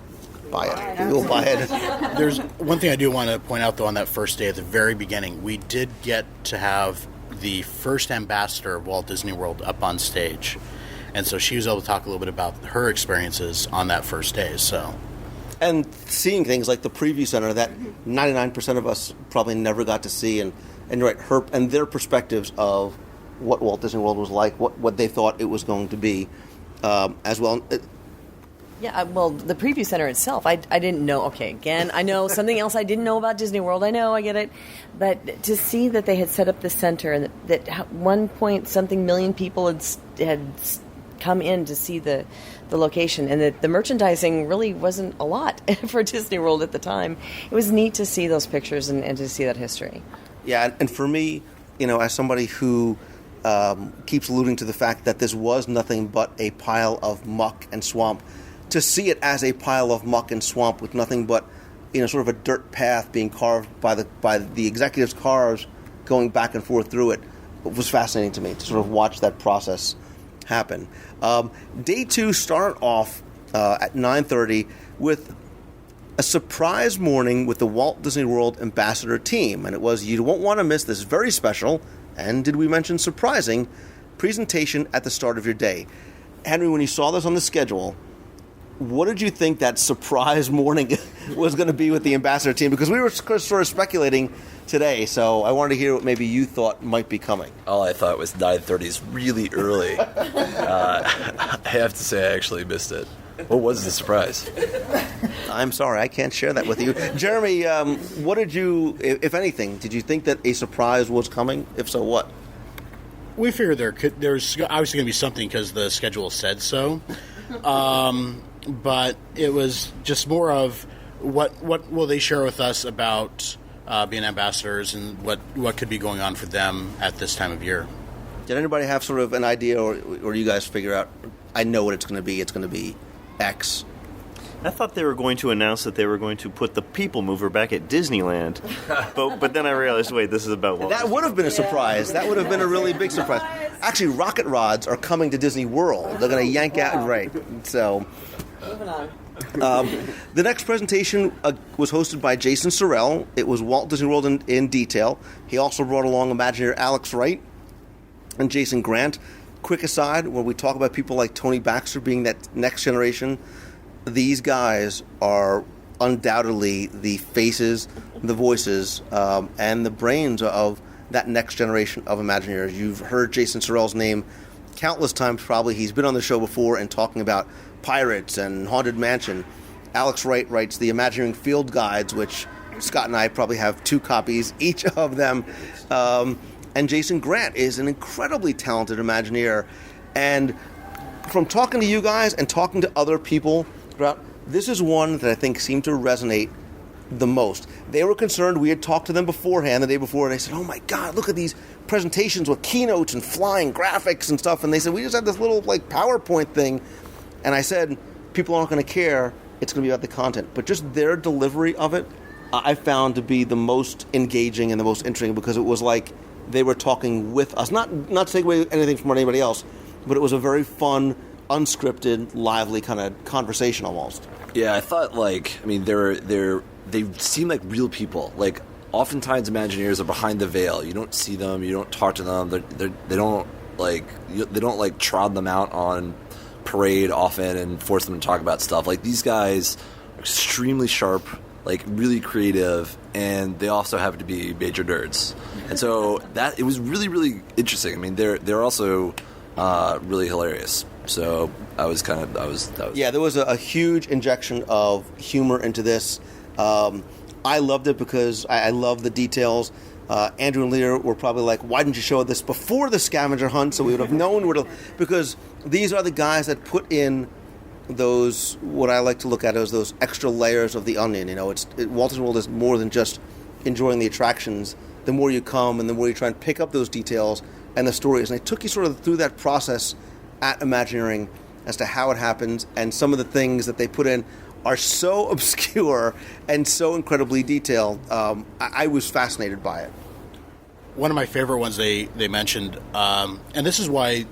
buy it. We will buy it. There's one thing I do want to point out, though, on that first day at the very beginning. We did get to have the first ambassador of Walt Disney World up on stage. And so she was able to talk a little bit about her experiences on that first day. And seeing things like the preview center that 99% of us probably never got to see, and you're right, and their perspectives of what Walt Disney World was like, what they thought it was going to be, as well. Yeah, well, the preview center itself, I didn't know. Okay, again, I know something else I didn't know about Disney World. I know, I get it. But to see that they had set up the center and that 1 point something million people had come in to see the location, and that the merchandising really wasn't a lot for Disney World at the time. It was neat to see those pictures and to see that history. Yeah, and for me, as somebody who keeps alluding to the fact that this was nothing but a pile of muck and swamp, to see it as a pile of muck and swamp with nothing but sort of a dirt path being carved by the executives' cars going back and forth through it was fascinating to me, to sort of watch that process happen. Day 2 started off at 9:30 with a surprise morning with the Walt Disney World Ambassador team, and it was, you won't want to miss this very special, and did we mention surprising, presentation at the start of your day. Henry, when you saw this on the schedule, what did you think that surprise morning was going to be with the Ambassador team? Because we were sort of speculating today, so I wanted to hear what maybe you thought might be coming. All I thought was 9:30 is really early. I have to say I actually missed it. What was the surprise? I'm sorry, I can't share that with you. Jeremy, what did you, if anything, did you think that a surprise was coming? If so, what? We figured there's obviously going to be something because the schedule said so. But it was just more of what will they share with us about being ambassadors and what could be going on for them at this time of year. Did anybody have sort of an idea, or you guys figure out, I know what it's going to be. It's going to be X. I thought they were going to announce that they were going to put the People Mover back at Disneyland, but then I realized, wait, this is about Walt. That would have been a surprise. That would have been a really big surprise. Actually, rocket rods are coming to Disney World. They're going to yank out, right? So, moving on. The next presentation was hosted by Jason Sorrell. It was Walt Disney World in detail. He also brought along Imagineer Alex Wright and Jason Grant quick aside, when we talk about people like Tony Baxter being that next generation, these guys are undoubtedly the faces, the voices, and the brains of that next generation of Imagineers. You've heard Jason Sorrell's name countless times probably. He's been on the show before and talking about Pirates and Haunted Mansion. Alex Wright writes the Imagineering Field Guides, which Scott and I probably have 2 copies each of them. And Jason Grant is an incredibly talented Imagineer. And from talking to you guys and talking to other people, this is one that I think seemed to resonate the most. They were concerned. We had talked to them beforehand, the day before, and they said, oh my God, look at these presentations with keynotes and flying graphics and stuff. And they said, we just had this little PowerPoint thing. And I said, people aren't going to care. It's going to be about the content. But just their delivery of it, I found to be the most engaging and the most interesting, because it was like they were talking with us. Not to take away anything from anybody else, but it was a very fun, unscripted, lively kind of conversation almost. Yeah, I thought they seem like real people. Like, oftentimes Imagineers are behind the veil. You don't see them. You don't talk to them. They don't trot them out on parade often and force them to talk about stuff. Like, these guys are extremely sharp, like really creative, and they also happen to be major nerds. And so that it was really, really interesting. I mean, they're also really hilarious. So that was. Yeah, there was a huge injection of humor into this. I loved it because I love the details. Andrew and Lear were probably like, why didn't you show this before the scavenger hunt so we would have known because these are the guys that put in those, what I like to look at as those extra layers of the onion. Walt Disney World is more than just enjoying the attractions. The more you come and the more you try and pick up those details and the stories. And they took you sort of through that process at Imagineering as to how it happens, and some of the things that they put in are so obscure and so incredibly detailed. I was fascinated by it. One of my favorite ones they mentioned, and this is why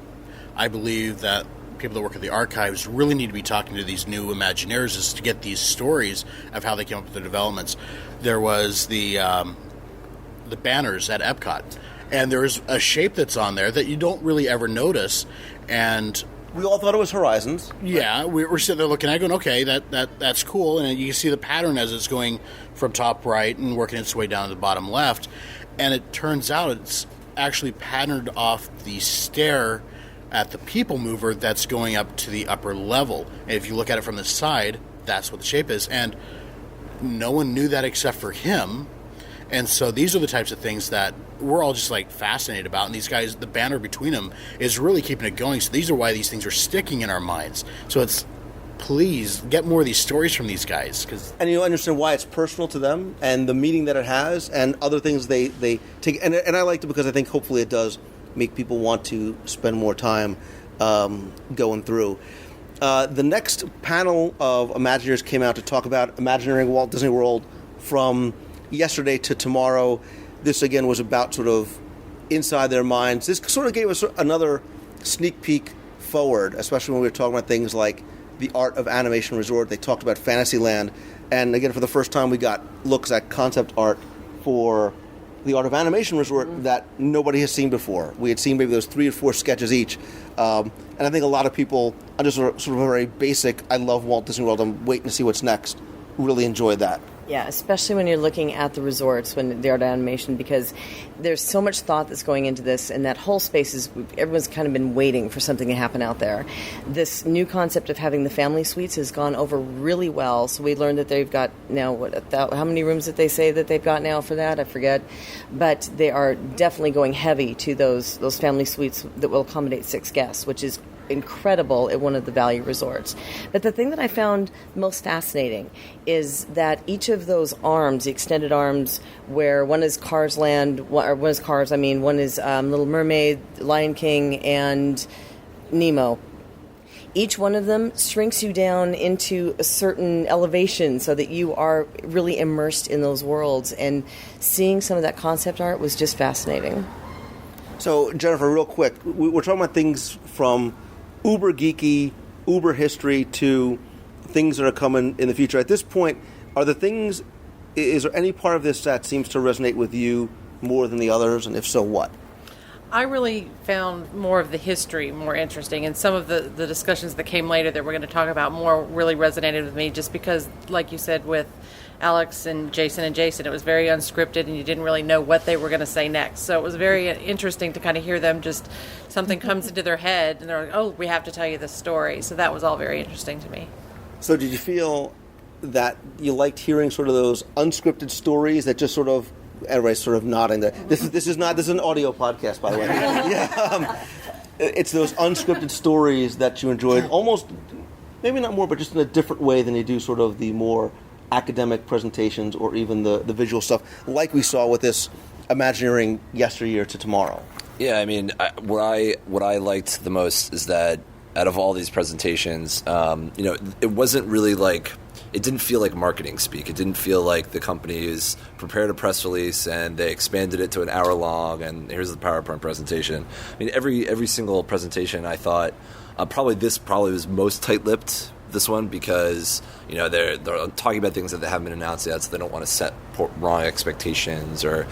I believe that people that work at the archives really need to be talking to these new Imagineers, is to get these stories of how they came up with the developments. There was the banners at Epcot, and there's a shape that's on there that you don't really ever notice, and we all thought it was Horizons. Yeah, we were sitting there looking at it going, okay, that's cool. And you see the pattern as it's going from top right and working its way down to the bottom left. And it turns out it's actually patterned off the stair at the People Mover that's going up to the upper level. And if you look at it from the side, that's what the shape is. And no one knew that except for him. And so these are the types of things that we're all just fascinated about. And these guys, the banner between them is really keeping it going. So these are why these things are sticking in our minds. So please get more of these stories from these guys. And you'll understand why it's personal to them and the meaning that it has and other things they take. And I liked it because I think hopefully it does make people want to spend more time going through. The next panel of Imagineers came out to talk about Imagineering Walt Disney World from yesterday to tomorrow. This again was about sort of inside their minds. This sort of gave us another sneak peek forward, especially when we were talking about things like the Art of Animation Resort. They talked about Fantasyland, and again for the first time we got looks at concept art for the Art of Animation Resort that nobody has seen before. We had seen maybe those 3 or 4 sketches each, and I think a lot of people, I just sort of a very basic, I love Walt Disney World, I'm waiting to see what's next, really enjoyed that. Yeah, especially when you're looking at the resorts, when the Art of Animation, because there's so much thought that's going into this, and that whole space everyone's kind of been waiting for something to happen out there. This new concept of having the family suites has gone over really well. So we learned that they've got now, how many rooms did they say that they've got now for that? I forget. But they are definitely going heavy to those family suites that will accommodate 6 guests, which is incredible at one of the value resorts. But the thing that I found most fascinating is that each of those arms, the extended arms, where one is Cars Land, one is Little Mermaid, Lion King, and Nemo. Each one of them shrinks you down into a certain elevation so that you are really immersed in those worlds. And seeing some of that concept art was just fascinating. So, Jennifer, real quick, we're talking about things from uber geeky, uber history to things that are coming in the future. At this point, is there any part of this that seems to resonate with you more than the others, and if so, what? I really found more of the history more interesting, and some of the discussions that came later that we're going to talk about more really resonated with me, just because, like you said, with Alex and Jason, it was very unscripted, and you didn't really know what they were going to say next. So it was very interesting to kind of hear them, just something comes into their head, and they're like, oh, we have to tell you this story. So that was all very interesting to me. So did you feel that you liked hearing sort of those unscripted stories that just sort of, everybody's sort of nodding. This is an audio podcast, by the way. Yeah, it's those unscripted stories that you enjoyed almost, maybe not more, but just in a different way than you do sort of the more academic presentations or even the visual stuff, like we saw with this Imagineering Yesteryear to Tomorrow. Yeah, I mean, what I liked the most is that out of all these presentations, it wasn't really like, it didn't feel like marketing speak. It didn't feel like the company is prepared a press release and they expanded it to an hour long and here's the PowerPoint presentation. I mean, every single presentation, I thought probably was most tight-lipped, this one, because they're talking about things that they haven't been announced yet, so they don't want to set wrong expectations, or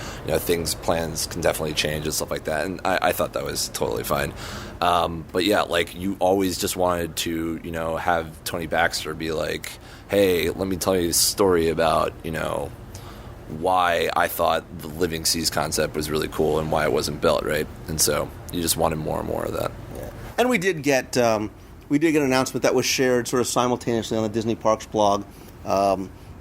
plans can definitely change and stuff like that. And I thought that was totally fine. But yeah, like, you always just wanted to have Tony Baxter be like, hey, let me tell you a story about why I thought the Living Seas concept was really cool and why it wasn't built, right? And so you just wanted more and more of that. Yeah. And we did get an announcement that was shared sort of simultaneously on the Disney Parks blog. I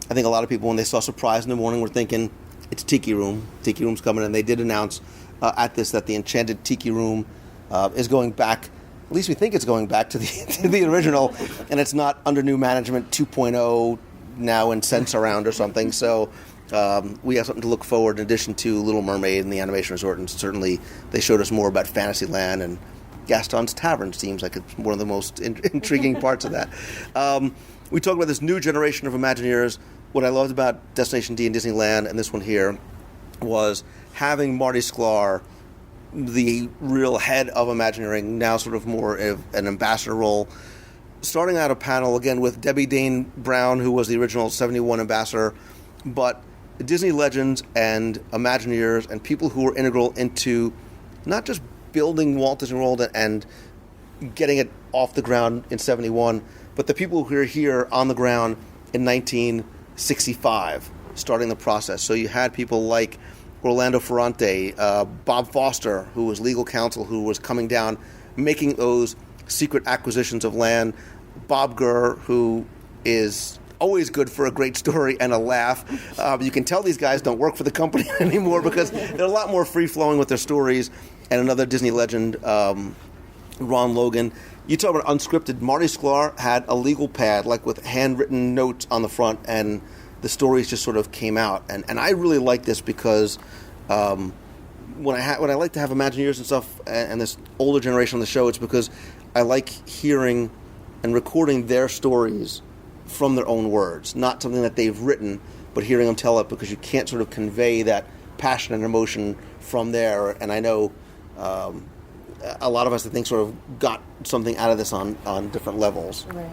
think a lot of people, when they saw Surprise in the morning, were thinking, it's Tiki Room. Tiki Room's coming, and they did announce at this that the Enchanted Tiki Room is going back. At least we think it's going back to the original, and it's not under new management 2.0 now in Sense-Around or something. So we have something to look forward in addition to Little Mermaid and the Animation Resort, and certainly they showed us more about Fantasyland, and Gaston's Tavern seems like it's one of the most intriguing parts of that. We talked about this new generation of Imagineers. What I loved about Destination D and Disneyland and this one here was having Marty Sklar, the real head of Imagineering, now sort of more of an ambassador role, starting out a panel again with Debbie Dane Brown, who was the original 71 ambassador, but Disney legends and Imagineers and people who were integral into not just building Walt Disney World and getting it off the ground in 71, but the people who are here on the ground in 1965, starting the process. So you had people like Orlando Ferrante, Bob Foster, who was legal counsel, who was coming down, making those secret acquisitions of land, Bob Gurr, who is always good for a great story and a laugh. You can tell these guys don't work for the company anymore because they're a lot more free-flowing with their stories. And another Disney legend, Ron Logan. You talk about unscripted. Marty Sklar had a legal pad, like with handwritten notes on the front, and the stories just sort of came out. And I really like this because when I like to have Imagineers and stuff, and this older generation on the show, it's because I like hearing and recording their stories from their own words, not something that they've written, but hearing them tell it, because you can't sort of convey that passion and emotion from there. And I know a lot of us, I think, sort of got something out of this on different levels. Right.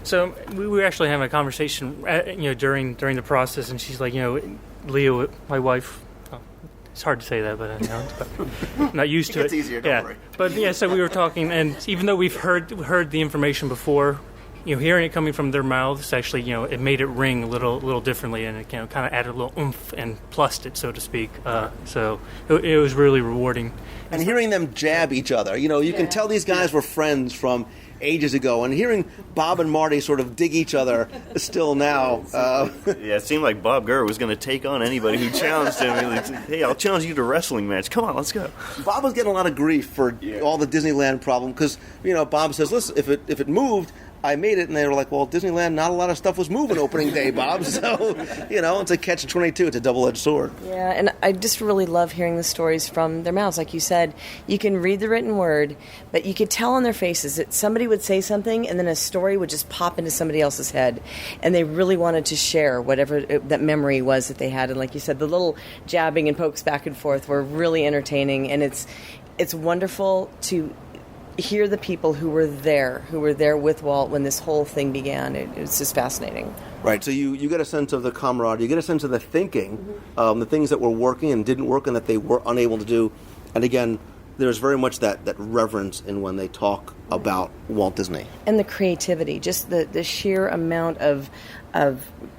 So we were actually having a conversation, during the process, and she's like, Leah, my wife. It's hard to say that, but I'm not used to it. It's easier, don't worry. But yeah, so we were talking, and even though we've heard the information before, hearing it coming from their mouths, actually, it made it ring a little differently, and it kind of added a little oomph and plussed it, so to speak. So it was really rewarding. And hearing them jab each other, you can tell these guys were friends from ages ago, and hearing Bob and Marty sort of dig each other still now. Yeah, it seemed like Bob Gurr was going to take on anybody who challenged him. He was like, hey, I'll challenge you to a wrestling match. Come on, let's go. Bob was getting a lot of grief for all the Disneyland problem because, Bob says, listen, if it moved, I made it, and they were like, well, Disneyland, not a lot of stuff was moving opening day, Bob. So, it's a catch-22. It's a double-edged sword. Yeah, and I just really love hearing the stories from their mouths. Like you said, you can read the written word, but you could tell on their faces that somebody would say something, and then a story would just pop into somebody else's head, and they really wanted to share whatever that memory was that they had. And like you said, the little jabbing and pokes back and forth were really entertaining, and it's wonderful to hear the people who were there with Walt when this whole thing began. It was just fascinating. Right, so you get a sense of the camaraderie, you get a sense of the thinking, the things that were working and didn't work and that they were unable to do. And again, there's very much that reverence in when they talk about Walt Disney. And the creativity, just the sheer amount of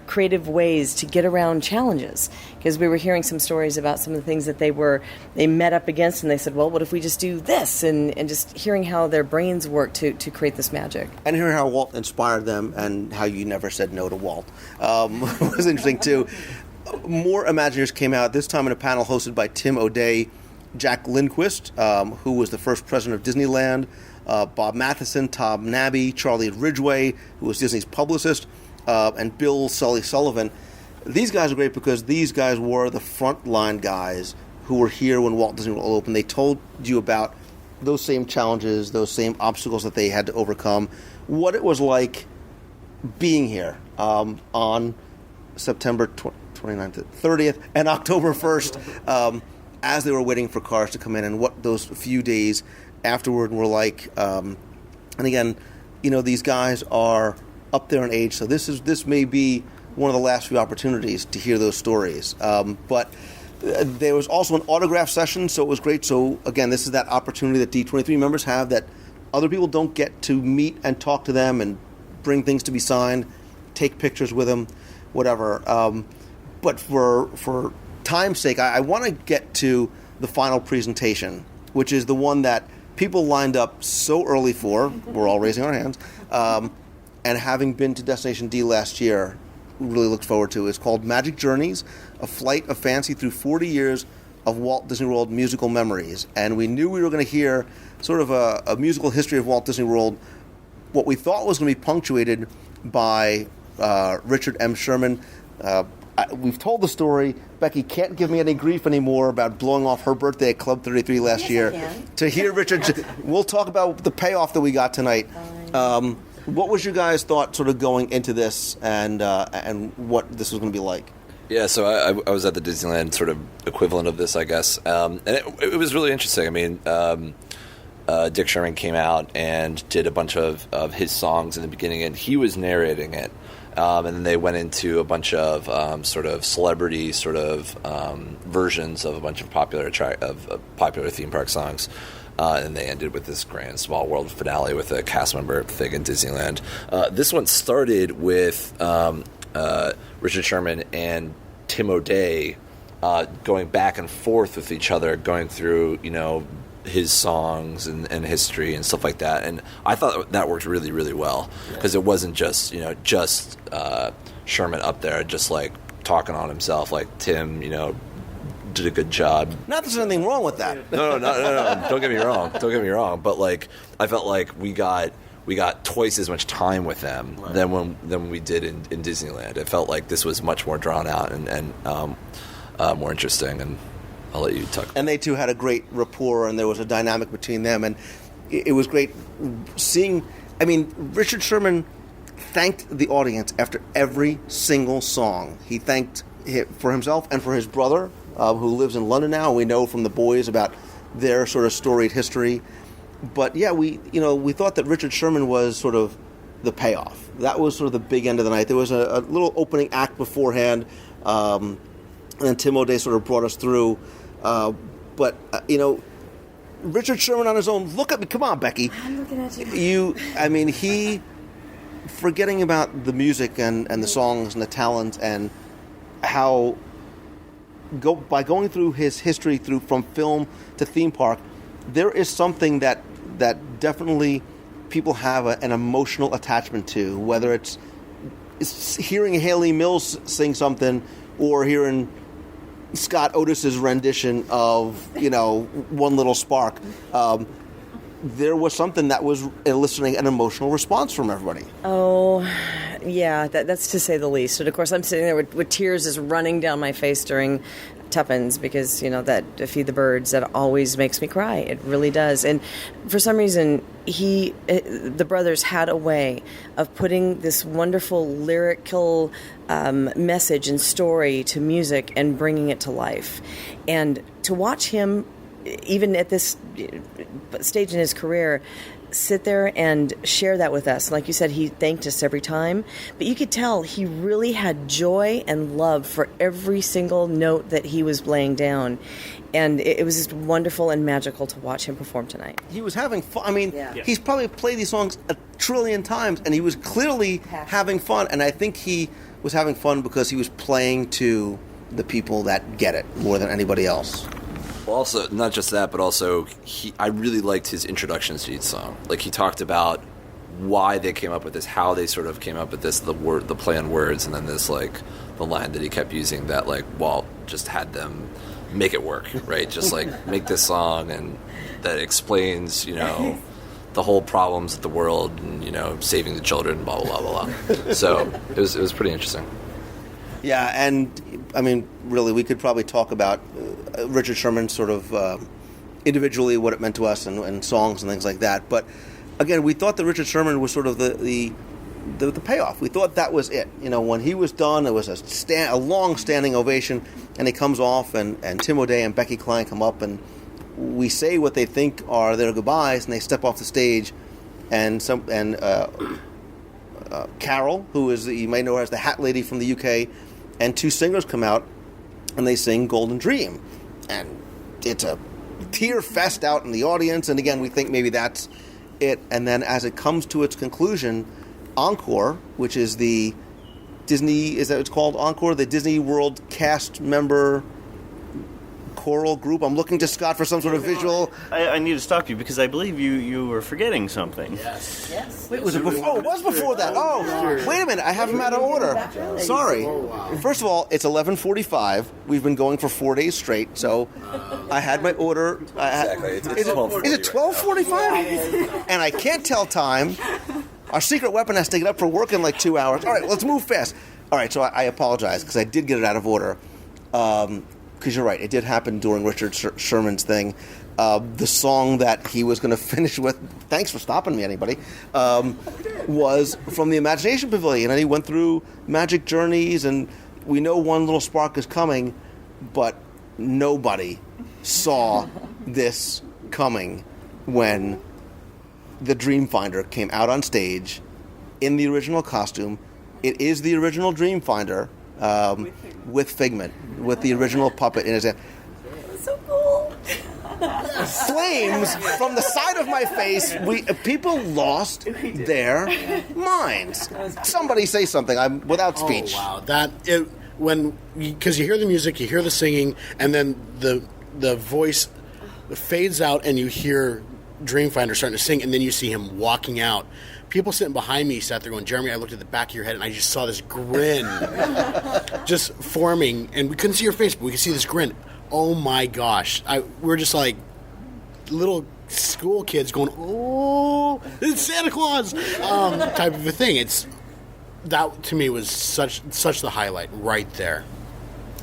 creative ways to get around challenges. Because we were hearing some stories about some of the things that they met up against, and they said, well, what if we just do this? And just hearing how their brains work to create this magic. And hearing how Walt inspired them and how you never said no to Walt was interesting, too. More Imagineers came out, this time in a panel hosted by Tim O'Day, Jack Lindquist, who was the first president of Disneyland, Bob Matheson, Tom Nabby, Charlie Ridgway, who was Disney's publicist, and Bill Sully Sullivan. These guys are great because these guys were the frontline guys who were here when Walt Disney World opened. They told you about those same challenges, those same obstacles that they had to overcome, what it was like being here on September 29th, 30th, and October 1st, as they were waiting for cars to come in, and what those few days afterward were like. And again, these guys are up there in age, so this may be one of the last few opportunities to hear those stories. But there was also an autograph session, so it was great. So again, this is that opportunity that D23 members have that other people don't get to meet and talk to them and bring things to be signed, take pictures with them, whatever. But for time's sake, I want to get to the final presentation, which is the one that people lined up so early for. We're all raising our hands. And having been to Destination D last year, really looked forward to. It's called Magic Journeys, a flight of fancy through 40 years of Walt Disney World musical memories. And we knew we were going to hear sort of a musical history of Walt Disney World, what we thought was going to be punctuated by Richard M. Sherman. We've told the story. Becky can't give me any grief anymore about blowing off her birthday at Club 33 last year. To hear Richard, we'll talk about the payoff that we got tonight. What was your guys' thought sort of going into this and what this was going to be like? Yeah, so I was at the Disneyland sort of equivalent of this, I guess. And it was really interesting. I mean, Dick Sherman came out and did a bunch of his songs in the beginning, and he was narrating it. And then they went into a bunch of sort of celebrity versions of a bunch of popular theme park songs. And they ended with this grand Small World finale with a cast member thing in Disneyland. This one started with Richard Sherman and Tim O'Day going back and forth with each other, going through, his songs and history and stuff like that. And I thought that worked really, really well because it wasn't just, Sherman up there just like talking on himself like Tim, did a good job. Not that there's anything wrong with that. No. Don't get me wrong. But like, I felt like we got twice as much time with them than we did in Disneyland. It felt like this was much more drawn out and more interesting. And I'll let you talk. And they too had a great rapport, and there was a dynamic between them, and it was great seeing. I mean, Richard Sherman thanked the audience after every single song. He thanked for himself and for his brother, who lives in London now. We know from the boys about their sort of storied history. But yeah, we thought that Richard Sherman was sort of the payoff. That was sort of the big end of the night. There was a little opening act beforehand, and then Tim O'Day sort of brought us through. But Richard Sherman on his own. Look at me. Come on, Becky. I'm looking at you. He, forgetting about the music and the songs and the talent and how by going through his history from film to theme park, there is something that definitely people have an emotional attachment to, whether it's hearing Haley Mills sing something or hearing Scott Otis's rendition of One Little Spark. There was something that was eliciting an emotional response from everybody. Oh, yeah, that's to say the least. And of course, I'm sitting there with tears just running down my face during Tuppence because, that Feed the Birds, that always makes me cry. It really does. And for some reason, the brothers had a way of putting this wonderful lyrical message and story to music and bringing it to life. And to watch him even at this stage in his career, sit there and share that with us. Like you said, he thanked us every time, but you could tell he really had joy and love for every single note that he was laying down. And it was just wonderful and magical to watch him perform tonight. He was having fun. I mean, he's probably played these songs a trillion times, and he was clearly having fun. And I think he was having fun because he was playing to the people that get it more than anybody else. Well, also, not just that, but also, I really liked his introductions to each song. Like, he talked about why they came up with this, how they sort of came up with this, the play on words, and then this, like, the line that he kept using that, like, Walt just had them make it work, right? Just, like, make this song, and that explains, you know, the whole problems of the world, and, you know, saving the children, blah, blah, blah, blah. So, it was pretty interesting. Yeah, and, I mean, really, we could probably talk about Richard Sherman sort of individually, what it meant to us, and songs and things like that. But, again, we thought that Richard Sherman was sort of the payoff. We thought that was it. You know, when he was done, it was a long standing ovation, and he comes off, and Tim O'Day and Becky Klein come up, and we say what they think are their goodbyes, and they step off the stage, and Carol, who is, you may know her as the Hat Lady from the UK, and two singers come out, and they sing Golden Dream. And it's a tear fest out in the audience, and again, we think maybe that's it. And then as it comes to its conclusion, Encore, which is the Disney, is that what it's called, Encore? The Disney World cast member choral group. I'm looking to Scott for some sort of visual. I need to stop you because I believe you were forgetting something. Yes. Wait, was it before? Oh, it was before that. Oh, wait a minute. I have them out of order. Sorry. First of all, it's 11:45. We've been going for 4 days straight, so I had my order. Exactly. It's 12:40. Is it 12:45? And I can't tell time. Our secret weapon has to get up for work in like 2 hours. All right, let's move fast. All right, so I apologize because I did get it out of order. Because you're right, it did happen during Richard Sherman's thing. The song that he was going to finish with, thanks for stopping me, anybody, was from the Imagination Pavilion. And he went through Magic Journeys, and we know One Little Spark is coming, but nobody saw this coming when the Dreamfinder came out on stage in the original costume. It is the original Dreamfinder with Figment, with the original puppet in his hand. So cool. Flames from the side of my face. People lost their minds. Somebody say something. I'm without speech. Oh wow! Because you hear the music, you hear the singing, and then the voice fades out, and you hear Dreamfinder starting to sing, and then you see him walking out. People sitting behind me sat there going, Jeremy, I looked at the back of your head, and I just saw this grin just forming, and we couldn't see your face, but we could see this grin. Oh my gosh. We're just like little school kids going, oh, it's Santa Claus, type of a thing. That to me was such the highlight right there.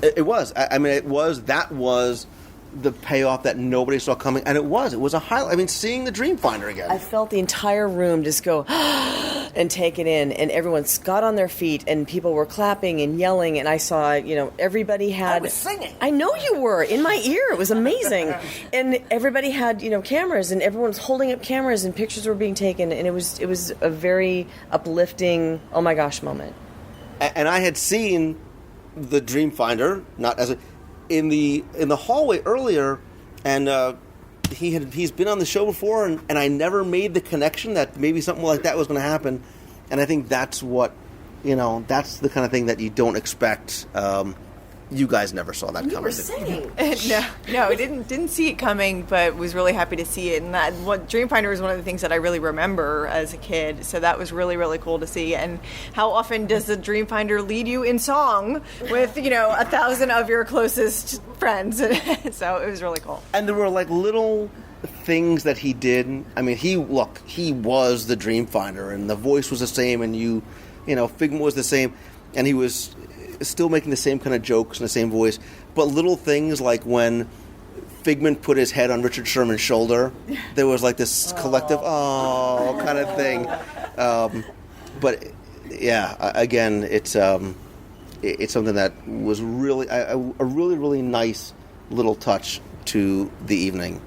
It was. That was the payoff that nobody saw coming, and it was a highlight. I mean, seeing the Dreamfinder again. I felt the entire room just go and take it in, and everyone got on their feet, and people were clapping and yelling, and I saw, everybody had... I was singing. I know you were, in my ear. It was amazing. And everybody had, cameras, and everyone was holding up cameras, and pictures were being taken, and it was a very uplifting, oh my gosh moment. And I had seen the Dreamfinder, not as a... in the hallway earlier, and he's been on the show before, and I never made the connection that maybe something like that was going to happen, and I think that's what, that's the kind of thing that you don't expect. You guys never saw that coming. You were singing. No, I didn't see it coming, but was really happy to see it. And Dreamfinder was one of the things that I really remember as a kid. So that was really, really cool to see. And how often does the Dreamfinder lead you in song with 1,000 of your closest friends? So it was really cool. And there were like little things that he did. I mean, he was the Dreamfinder, and the voice was the same, and Figment was the same, and he was still making the same kind of jokes in the same voice, but little things like when Figment put his head on Richard Sherman's shoulder, there was like this collective kind of thing. But yeah, again, it's something that was really a really, really nice little touch to the evening.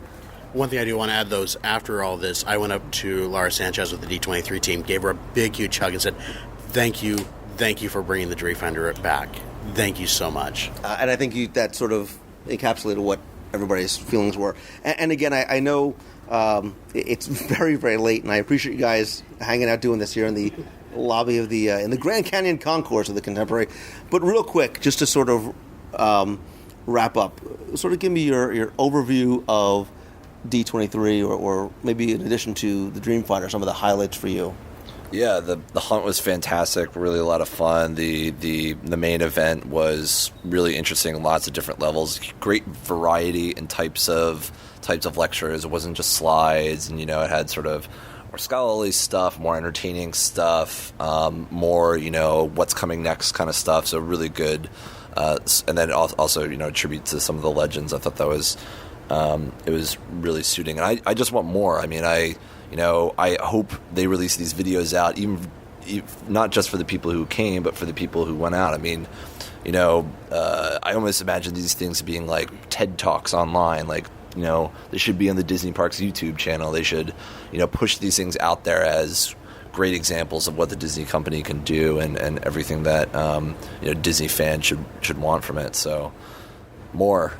One thing I do want to add, though, is after all this, I went up to Laura Sanchez with the D23 team, gave her a big, huge hug, and said, thank you for bringing the Dream Finder back. Thank you so much. And I think that sort of encapsulated what everybody's feelings were. And again, I know it's very, very late, and I appreciate you guys hanging out doing this here in the lobby of the in the Grand Canyon Concourse of the Contemporary. But real quick, just to sort of wrap up, sort of give me your overview of D23, or maybe in addition to the Dreamfinder, some of the highlights for you. Yeah, the hunt was fantastic, really a lot of fun. The main event was really interesting, lots of different levels, great variety and types of lectures. It wasn't just slides, and it had sort of more scholarly stuff, more entertaining stuff, more what's coming next kind of stuff. So really good, and then also tribute to some of the legends. I thought that was it was really suiting, and I just want more. I mean, I hope they release these videos out, even not just for the people who came, but for the people who went out. I mean, I almost imagine these things being like TED Talks online. Like, they should be on the Disney Parks YouTube channel. They should, push these things out there as great examples of what the Disney company can do, and everything that Disney fans should want from it. So, more.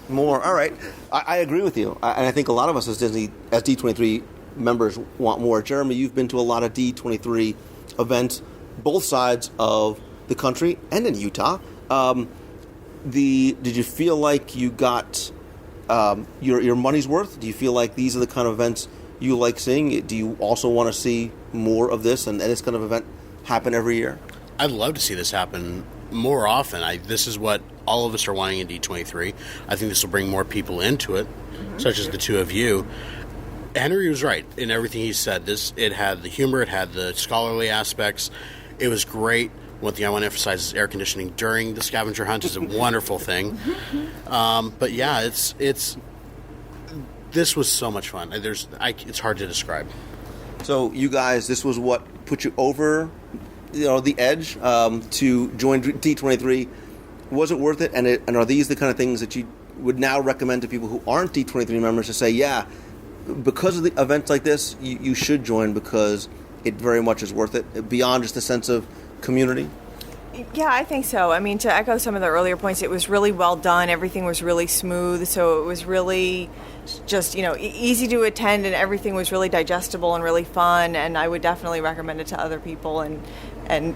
All right. I agree with you. And I think a lot of us as D23 members want more. Jeremy, you've been to a lot of D23 events, both sides of the country and in Utah. Did you feel like you got your money's worth? Do you feel like these are the kind of events you like seeing? Do you also want to see more of this and this kind of event happen every year? I'd love to see this happen more often. This is what all of us are wanting in D23. I think this will bring more people into it, such as the two of you. Henry was right in everything he said. It had the humor, it had the scholarly aspects. It was great. One thing I want to emphasize is air conditioning during the scavenger hunt is a wonderful thing. But yeah, this was so much fun. It's hard to describe. So you guys, this was what put you over the edge to join D23. Was it worth it? And are these the kind of things that you would now recommend to people who aren't D23 members to say, yeah, because of the events like this, you should join because it very much is worth it, beyond just the sense of community? Yeah, I think so. I mean, to echo some of the earlier points, it was really well done. Everything was really smooth, so it was really just, easy to attend, and everything was really digestible and really fun, and I would definitely recommend it to other people and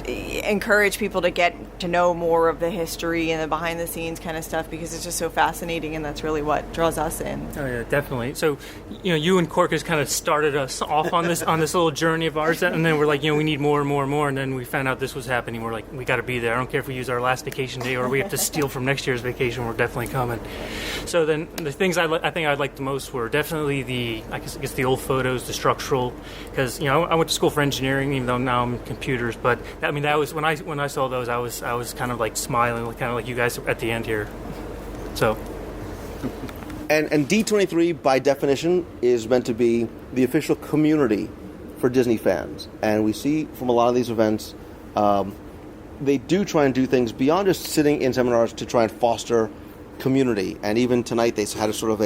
encourage people to get to know more of the history and the behind-the-scenes kind of stuff, because it's just so fascinating, and that's really what draws us in. Oh yeah, definitely. So, you and Corcus kind of started us off on this little journey of ours, and then we're like, we need more and more and more, and then we found out this was happening. We're like, we got to be there. I don't care if we use our last vacation day or we have to steal from next year's vacation. We're definitely coming. So then the things I think I liked the most were definitely the old photos, the structural, because I went to school for engineering, even though now I'm in computers, but that was when I saw those, I was kind of like smiling, kind of like you guys at the end here. So, and D23 by definition is meant to be the official community for Disney fans, and we see from a lot of these events, they do try and do things beyond just sitting in seminars to try and foster community. And even tonight, they had a sort of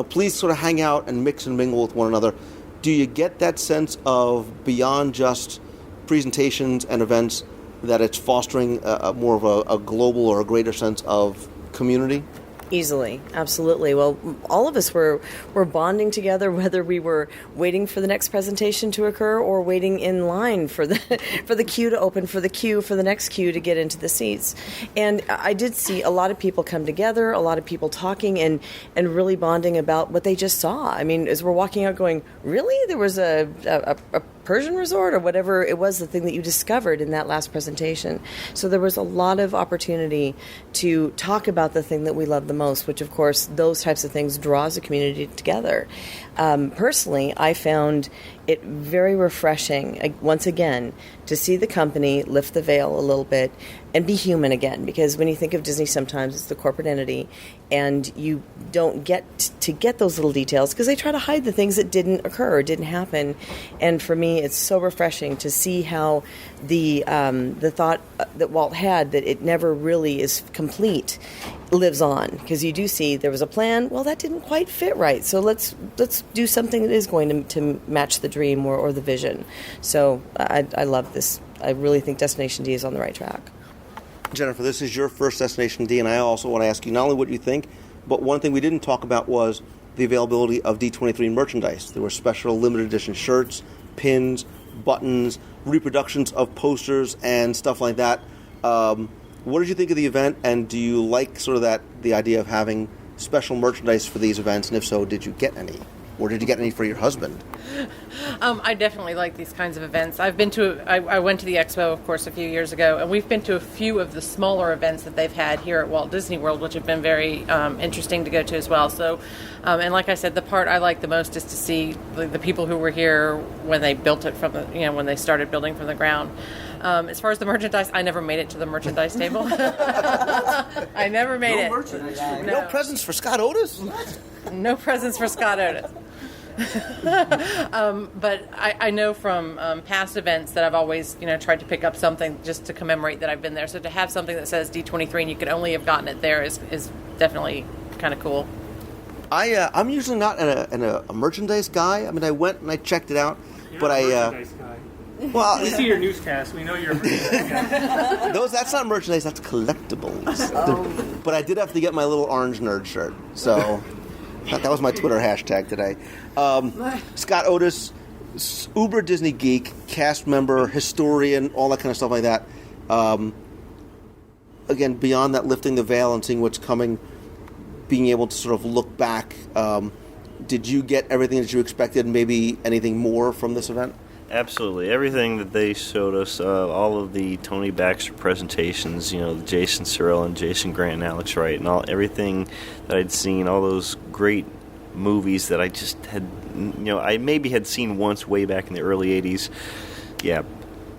please sort of hang out and mix and mingle with one another. Do you get that sense of beyond just presentations and events that it's fostering more of a global or a greater sense of community? Easily, absolutely. Well, all of us were bonding together, whether we were waiting for the next presentation to occur or waiting in line for the queue to open, for the next queue to get into the seats. And I did see a lot of people come together, a lot of people talking and really bonding about what they just saw. I mean, as we're walking out going, really? There was a Persian resort or whatever it was, the thing that you discovered in that last presentation. So there was a lot of opportunity to talk about the thing that we love the most, which of course those types of things draws the community together. Personally, I found it very refreshing, once again, to see the company lift the veil a little bit and be human again. Because when you think of Disney, sometimes it's the corporate entity, and you don't get to get those little details because they try to hide the things that didn't occur or didn't happen. And for me, it's so refreshing to see how the thought that Walt had that it never really is complete lives on, because you do see there was a plan. Well, that didn't quite fit right, so let's do something that is going to match the dream or the vision. So I love this. I really think Destination D is on the right track. Jennifer, this is your first Destination D, and I also want to ask you not only what you think, but one thing we didn't talk about was the availability of D23 merchandise. There were special limited edition shirts, pins, buttons, reproductions of posters, and stuff like that. What did you think of the event, and do you like sort of the idea of having special merchandise for these events, and if so, did you get any? Or did you get any for your husband? I definitely like these kinds of events. I went to the expo, of course, a few years ago, and we've been to a few of the smaller events that they've had here at Walt Disney World, which have been very interesting to go to as well. So, and like I said, the part I like the most is to see the people who were here when they built it when they started building from the ground. As far as the merchandise, I never made it to the merchandise table. I never made it. Merchandise. No presents for Scott Otis? No presents for Scott Otis. But I know from past events that I've always, tried to pick up something just to commemorate that I've been there. So to have something that says D23 and you could only have gotten it there is definitely kind of cool. I'm usually not a merchandise guy. I mean, I went and I checked it out, You're but a merchandise guy. Well, we see your newscast. We know you're a merchandise guy. That's not merchandise. That's collectibles. But I did have to get my little orange nerd shirt. So that was my Twitter hashtag today. Scott Otis, uber Disney geek, cast member, historian, all that kind of stuff like that. Again, beyond that, lifting the veil and seeing what's coming, being able to sort of look back. Did you get everything that you expected? Maybe anything more from this event? Absolutely. Everything that they showed us, all of the Tony Baxter presentations, Jason Sorrell and Jason Grant and Alex Wright, and everything that I'd seen, all those great movies that I just had, I maybe had seen once way back in the early 80s. Yeah,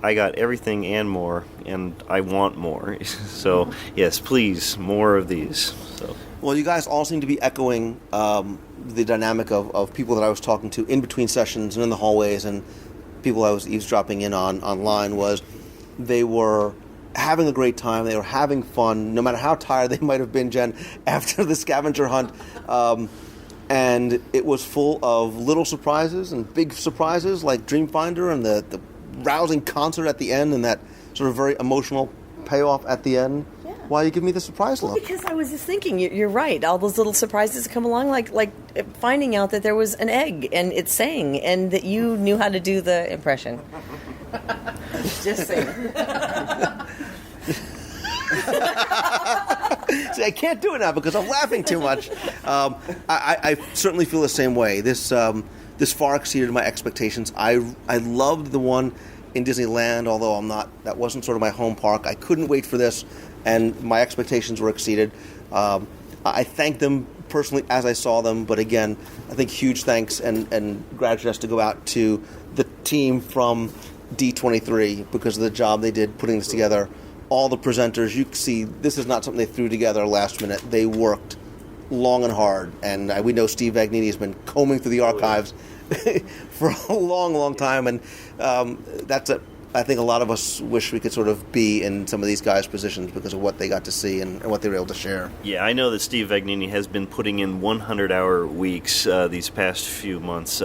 I got everything and more, and I want more. So, yes, please, more of these. So. Well, you guys all seem to be echoing the dynamic of people that I was talking to in between sessions and in the hallways, and people I was eavesdropping in on online, was they were having a great time. They were having fun, no matter how tired they might have been, Jen, after the scavenger hunt. And it was full of little surprises and big surprises like Dreamfinder and the rousing concert at the end and that sort of very emotional payoff at the end. Yeah. Why you give me the surprise look? Because I was just thinking, you're right. All those little surprises come along, like finding out that there was an egg and it sang, and that you knew how to do the impression. Just saying. See, I can't do it now because I'm laughing too much. I certainly feel the same way. This far exceeded my expectations. I loved the one in Disneyland, although that wasn't sort of my home park. I couldn't wait for this, and my expectations were exceeded. I thanked them personally as I saw them, but again, I think huge thanks and gratitude has to go out to the team from D23 because of the job they did putting this together. All the presenters, you can see this is not something they threw together last minute. They worked long and hard, and we know Steve Vagnini has been combing through the archives for a long, long time, and I think a lot of us wish we could sort of be in some of these guys' positions because of what they got to see and what they were able to share. Yeah, I know that Steve Vagnini has been putting in 100-hour weeks these past few months,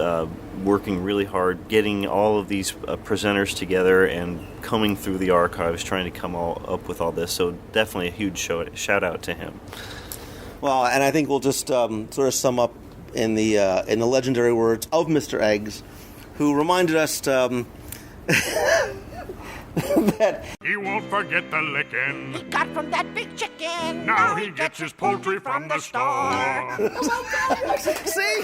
working really hard, getting all of these presenters together and combing through the archives, trying to come up with all this. So definitely a huge shout out to him. Well, and I think we'll just sort of sum up in the legendary words of Mr. Eggs, who reminded us that he won't forget the licking he got from that big chicken. Now he gets his poultry from the store. See?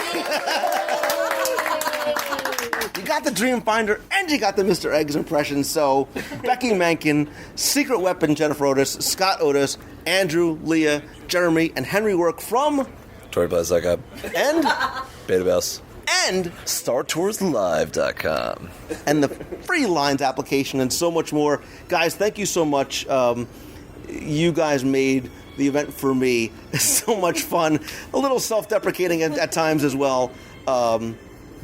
You got the Dreamfinder and you got the Mr. Eggs impression. So Becky Mankin, Secret Weapon Jennifer Otis, Scott Otis, Andrew, Leah, Jeremy, and Henry Work from Tory Plaza and Beta Bells. and StarToursLive.com. and the free Lines application and so much more. Guys, thank you so much. You guys made the event for me so much fun. A little self-deprecating at times as well.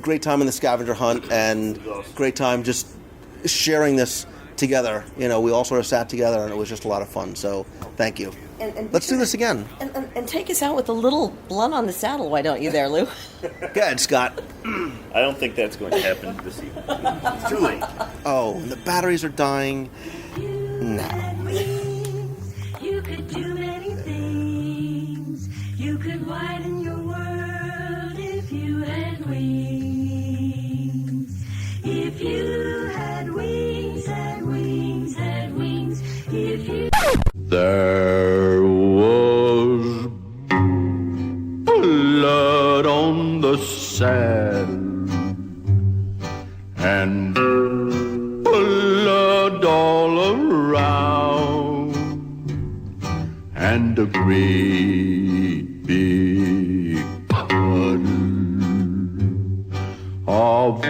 Great time in the scavenger hunt and great time just sharing this together. You know, we all sort of sat together and it was just a lot of fun. So thank you. And Let's do this again. And take us out with a little blunt on the saddle, why don't you there, Lou? Go ahead, Scott. I don't think that's going to happen this evening. It's too late. Oh, and the batteries are dying. No. You could do many things. You could widen your world if you had wings. If you had wings, had wings, had wings. If you... There was blood on the sand and blood all around and a great big puddle of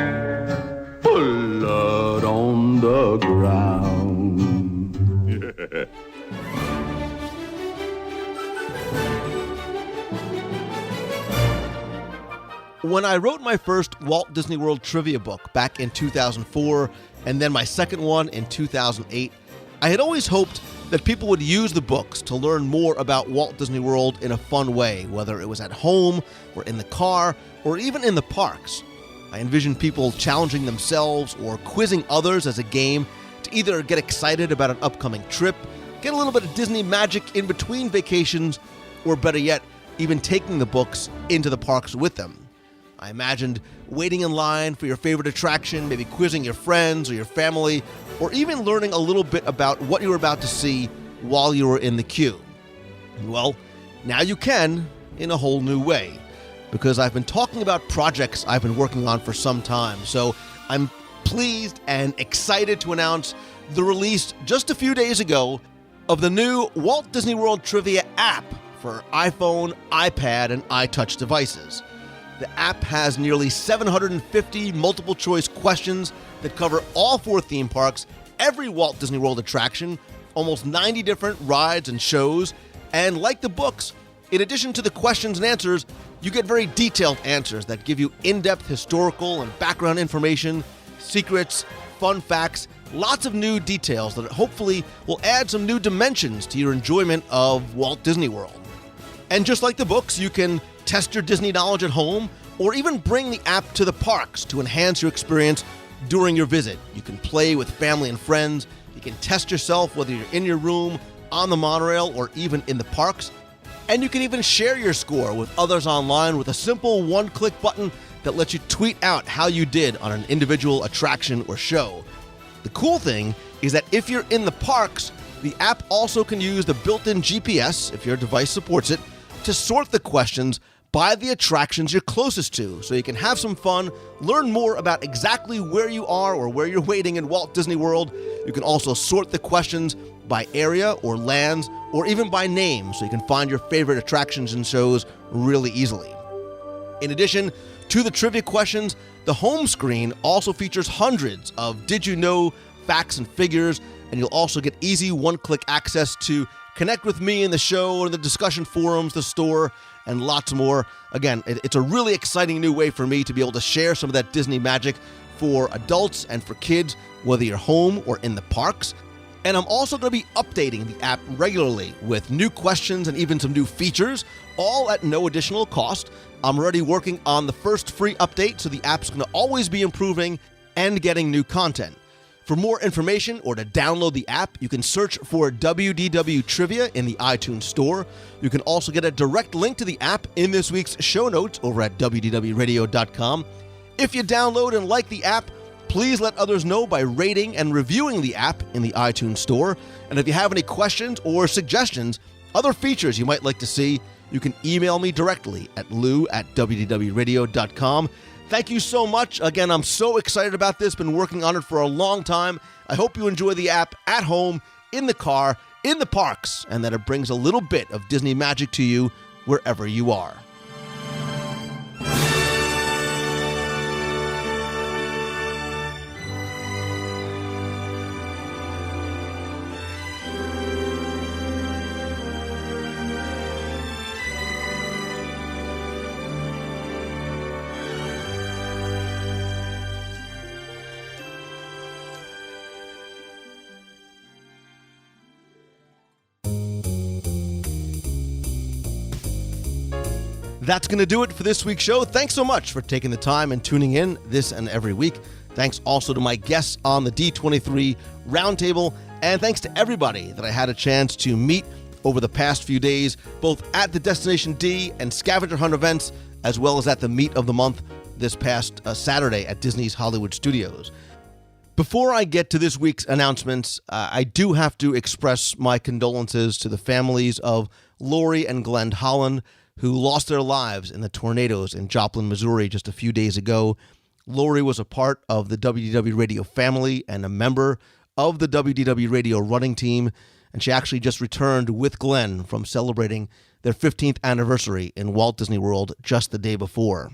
blood on the ground. When I wrote my first Walt Disney World trivia book back in 2004, and then my second one in 2008, I had always hoped that people would use the books to learn more about Walt Disney World in a fun way, whether it was at home, or in the car, or even in the parks. I envisioned people challenging themselves or quizzing others as a game to either get excited about an upcoming trip, get a little bit of Disney magic in between vacations, or better yet, even taking the books into the parks with them. I imagined waiting in line for your favorite attraction, maybe quizzing your friends or your family, or even learning a little bit about what you were about to see while you were in the queue. Well, now you can in a whole new way, because I've been talking about projects I've been working on for some time. So I'm pleased and excited to announce the release just a few days ago of the new Walt Disney World Trivia app for iPhone, iPad, and iTouch devices. The app has nearly 750 multiple-choice questions that cover all 4 theme parks, every Walt Disney World attraction, almost 90 different rides and shows, and like the books, in addition to the questions and answers, you get very detailed answers that give you in-depth historical and background information, secrets, fun facts, lots of new details that hopefully will add some new dimensions to your enjoyment of Walt Disney World. And just like the books, you can test your Disney knowledge at home, or even bring the app to the parks to enhance your experience during your visit. You can play with family and friends. You can test yourself whether you're in your room, on the monorail, or even in the parks. And you can even share your score with others online with a simple one-click button that lets you tweet out how you did on an individual attraction or show. The cool thing is that if you're in the parks, the app also can use the built-in GPS, if your device supports it, to sort the questions by the attractions you're closest to, so you can have some fun, learn more about exactly where you are or where you're waiting in Walt Disney World. You can also sort the questions by area or lands, or even by name, so you can find your favorite attractions and shows really easily. In addition to the trivia questions, the home screen also features hundreds of did you know facts and figures, and you'll also get easy one-click access to connect with me in the show or the discussion forums, the store, and lots more. Again, it's a really exciting new way for me to be able to share some of that Disney magic for adults and for kids, whether you're home or in the parks. And I'm also going to be updating the app regularly with new questions and even some new features, all at no additional cost. I'm already working on the first free update, so the app's going to always be improving and getting new content. For more information or to download the app, you can search for WDW Trivia in the iTunes Store. You can also get a direct link to the app in this week's show notes over at WDWRadio.com. If you download and like the app, please let others know by rating and reviewing the app in the iTunes Store. And if you have any questions or suggestions, other features you might like to see, you can email me directly at lou@WDWRadio.com. Thank you so much. Again, I'm so excited about this. Been working on it for a long time. I hope you enjoy the app at home, in the car, in the parks, and that it brings a little bit of Disney magic to you wherever you are. That's going to do it for this week's show. Thanks so much for taking the time and tuning in this and every week. Thanks also to my guests on the D23 Roundtable, and thanks to everybody that I had a chance to meet over the past few days, both at the Destination D and Scavenger Hunt events, as well as at the Meet of the Month this past Saturday at Disney's Hollywood Studios. Before I get to this week's announcements, I do have to express my condolences to the families of Lori and Glenn Holland, who lost their lives in the tornadoes in Joplin, Missouri just a few days ago. Lori was a part of the WDW Radio family and a member of the WDW Radio running team, and she actually just returned with Glenn from celebrating their 15th anniversary in Walt Disney World just the day before.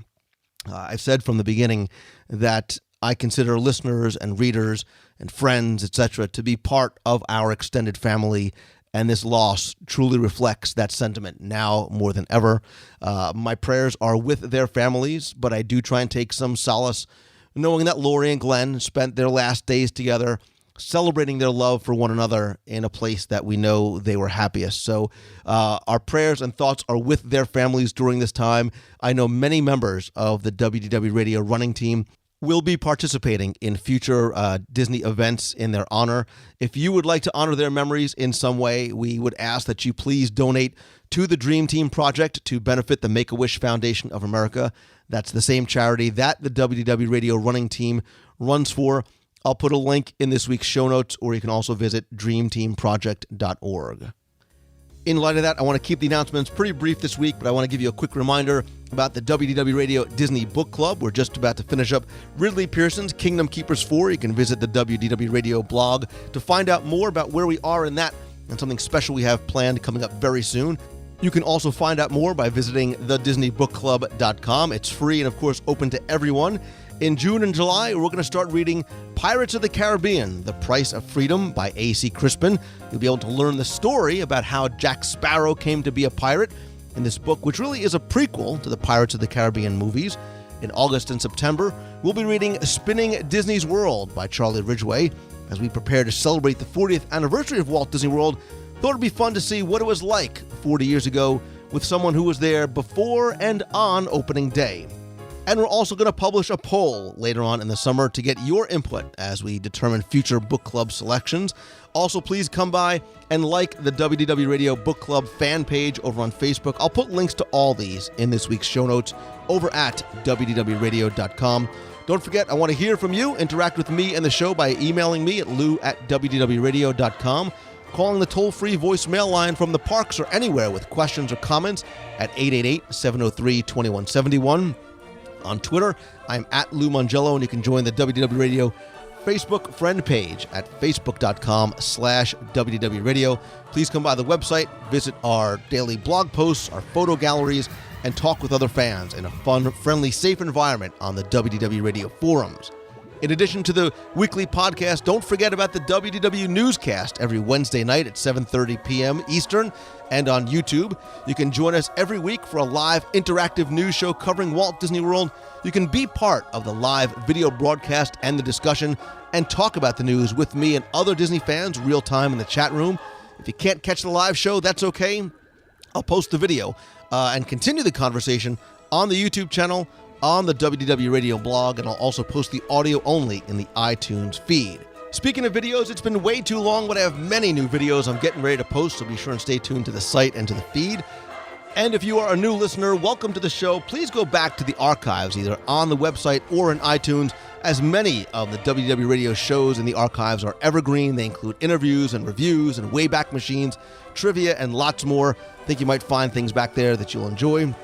I said from the beginning that I consider listeners and readers and friends, etc., to be part of our extended family, and this loss truly reflects that sentiment now more than ever. My prayers are with their families, but I do try and take some solace knowing that Lori and Glenn spent their last days together celebrating their love for one another in a place that we know they were happiest. So our prayers and thoughts are with their families during this time. I know many members of the WDW Radio running team will be participating in future Disney events in their honor. If you would like to honor their memories in some way, we would ask that you please donate to the Dream Team Project to benefit the Make-A-Wish Foundation of America. That's the same charity that the WDW Radio running team runs for. I'll put a link in this week's show notes, or you can also visit dreamteamproject.org. In light of that, I want to keep the announcements pretty brief this week, but I want to give you a quick reminder about the WDW Radio Disney Book Club. We're just about to finish up Ridley Pearson's Kingdom Keepers 4. You can visit the WDW Radio blog to find out more about where we are in that and something special we have planned coming up very soon. You can also find out more by visiting thedisneybookclub.com. It's free and, of course, open to everyone. In June and July, we're going to start reading Pirates of the Caribbean, The Price of Freedom by A.C. Crispin. You'll be able to learn the story about how Jack Sparrow came to be a pirate in this book, which really is a prequel to the Pirates of the Caribbean movies. In August and September, we'll be reading Spinning Disney's World by Charlie Ridgway. As we prepare to celebrate the 40th anniversary of Walt Disney World, thought it'd be fun to see what it was like 40 years ago with someone who was there before and on opening day. And we're also going to publish a poll later on in the summer to get your input as we determine future book club selections. Also, please come by and like the WDW Radio Book Club fan page over on Facebook. I'll put links to all these in this week's show notes over at WDWRadio.com. Don't forget, I want to hear from you. Interact with me and the show by emailing me at lou@WDWRadio.com, calling the toll-free voicemail line from the parks or anywhere with questions or comments at 888-703-2171. On Twitter, I'm at Lou Mongello, and you can join the WDW Radio Facebook friend page at facebook.com/WDW Radio. Please come by the website, visit our daily blog posts, our photo galleries, and talk with other fans in a fun, friendly, safe environment on the WDW Radio forums. In addition to the weekly podcast, don't forget about the WDW newscast every Wednesday night at 7:30 p.m. Eastern and on YouTube. You can join us every week for a live interactive news show covering Walt Disney World. You can be part of the live video broadcast and the discussion and talk about the news with me and other Disney fans real time in the chat room. If you can't catch the live show, that's okay. I'll post the video and continue the conversation on the YouTube channel, on the WDW Radio blog, and I'll also post the audio only in the iTunes feed. Speaking of videos, it's been way too long, but I have many new videos I'm getting ready to post, so be sure and stay tuned to the site and to the feed. And if you are a new listener, welcome to the show. Please go back to the archives, either on the website or in iTunes, as many of the WDW Radio shows in the archives are evergreen. They include interviews and reviews and Wayback Machines, trivia, and lots more. I think you might find things back there that you'll enjoy.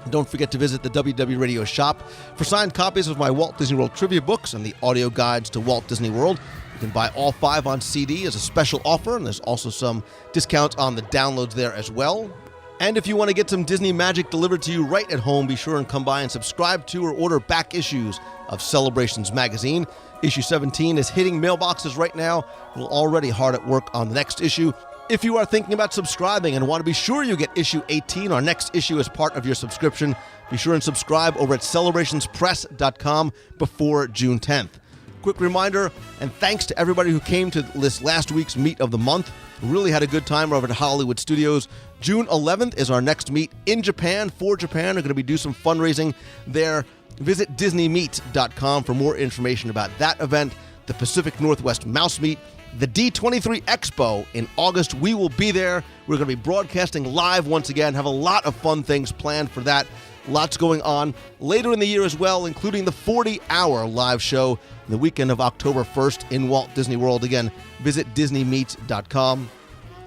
Don't forget to visit the WDW Radio shop for signed copies of my Walt Disney World trivia books and the audio guides to Walt Disney World. You can buy all 5 on CD as a special offer, and there's also some discounts on the downloads there as well. And if you want to get some Disney magic delivered to you right at home, be sure and come by and subscribe to or order back issues of Celebrations magazine. Issue 17 is hitting mailboxes right now. We're already hard at work on the next issue. If you are thinking about subscribing and want to be sure you get issue 18, our next issue as part of your subscription, be sure and subscribe over at celebrationspress.com before June 10th. Quick reminder, and thanks to everybody who came to this last week's Meet of the Month. Really had a good time over at Hollywood Studios. June 11th is our next meet in Japan, for Japan. We're going to be doing some fundraising there. Visit DisneyMeet.com for more information about that event, the Pacific Northwest Mouse Meet, the D23 Expo in August. We will be there. We're going to be broadcasting live once again, have a lot of fun things planned for that. Lots going on later in the year as well, including the 40-hour live show the weekend of October 1st in Walt Disney World. Again, visit DisneyMeet.com.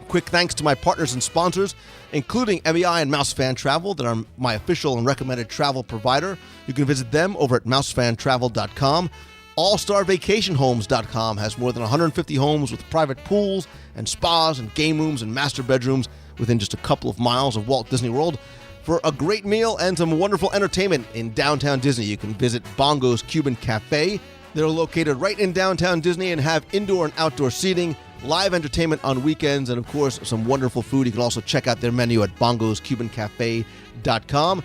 Quick thanks to my partners and sponsors, including MEI and MouseFan Travel, that are my official and recommended travel provider. You can visit them over at MouseFanTravel.com. AllStarVacationHomes.com has more than 150 homes with private pools and spas and game rooms and master bedrooms within just a couple of miles of Walt Disney World. For a great meal and some wonderful entertainment in downtown Disney, you can visit Bongo's Cuban Cafe. They're located right in downtown Disney and have indoor and outdoor seating, live entertainment on weekends, and of course, some wonderful food. You can also check out their menu at bongoscubancafe.com.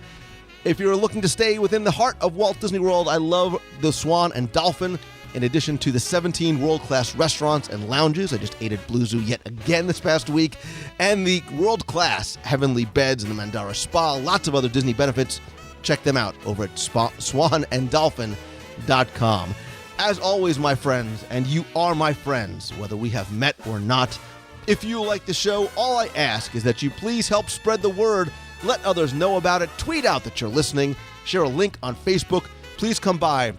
If you're looking to stay within the heart of Walt Disney World, I love the Swan and Dolphin. In addition to the 17 world-class restaurants and lounges, I just ate at Blue Zoo yet again this past week, and the world-class Heavenly Beds and the Mandara Spa, lots of other Disney benefits. Check them out over at swananddolphin.com. As always, my friends, and you are my friends, whether we have met or not, if you like the show, all I ask is that you please help spread the word, let others know about it, tweet out that you're listening, share a link on Facebook. Please come by,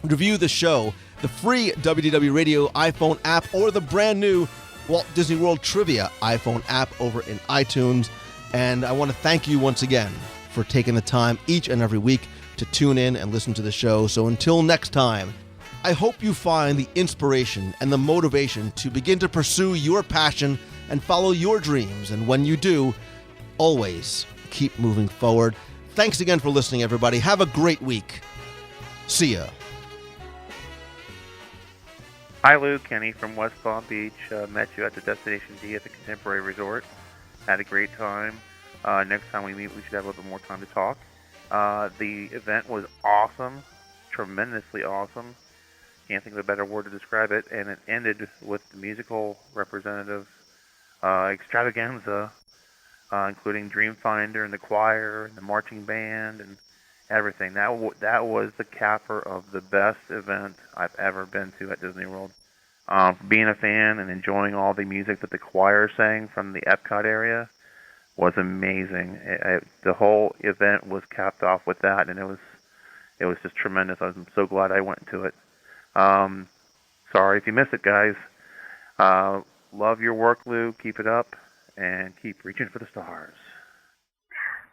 review the show, the free WDW Radio iPhone app, or the brand new Walt Disney World Trivia iPhone app over in iTunes. And I want to thank you once again for taking the time each and every week to tune in and listen to the show. So until next time, I hope you find the inspiration and the motivation to begin to pursue your passion and follow your dreams. And when you do, always keep moving forward. Thanks again for listening, everybody. Have a great week. See ya. Hi, Lou. Kenny from West Palm Beach. Met you at the Destination D at the Contemporary Resort. Had a great time. Next time we meet, we should have a little bit more time to talk. The event was awesome. Tremendously awesome. Can't think of a better word to describe it. And it ended with the musical representative extravaganza, including Dreamfinder and the choir and the marching band and everything. That was the capper of the best event I've ever been to at Disney World. Being a fan and enjoying all the music that the choir sang from the Epcot area was amazing. The whole event was capped off with that, and it was just tremendous. I'm so glad I went to it. Sorry if you missed it, guys. Love your work, Lou. Keep it up, and keep reaching for the stars.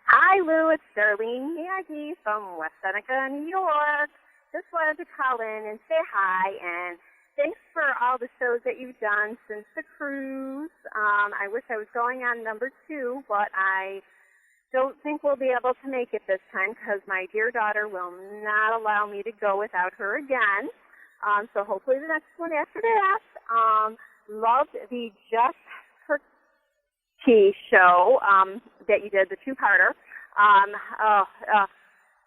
Hi, Lou. It's Darlene Miyagi from West Seneca, New York. Just wanted to call in and say hi, and thanks for all the shows that you've done since the cruise. I wish I was going on number 2, but I don't think we'll be able to make it this time because my dear daughter will not allow me to go without her again. So hopefully the next one after that. Loved the Just Turkey show that you did, the 2-parter.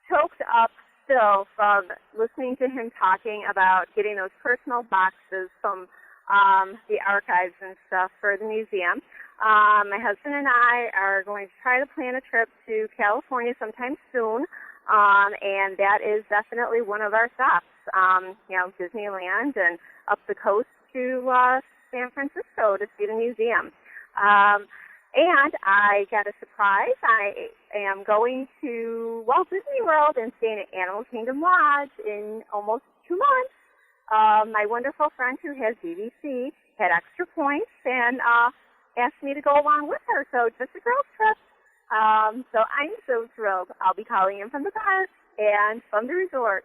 Choked up still from listening to him talking about getting those personal boxes from the archives and stuff for the museum. My husband and I are going to try to plan a trip to California sometime soon, and that is definitely one of our stops. Disneyland and up the coast to San Francisco to see the museum. And I got a surprise. I am going to Walt Disney World and staying at Animal Kingdom Lodge in almost 2 months. My wonderful friend who has BBC had extra points and asked me to go along with her. So just a girls trip. So I'm so thrilled. I'll be calling in from the park and from the resort.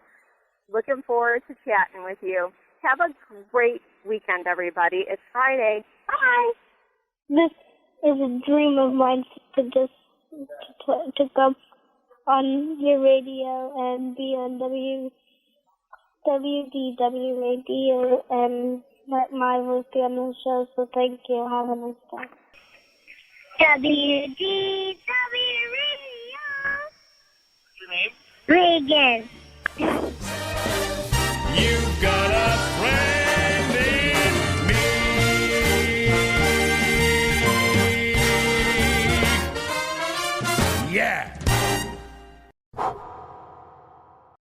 Looking forward to chatting with you. Have a great weekend, everybody. It's Friday. Bye. This is a dream of mine to come on your radio and be on WDW radio and let my voice be on the show. So thank you. Have a nice day. WDW radio. What's your name? Reagan. You've got a friend in me. Yeah.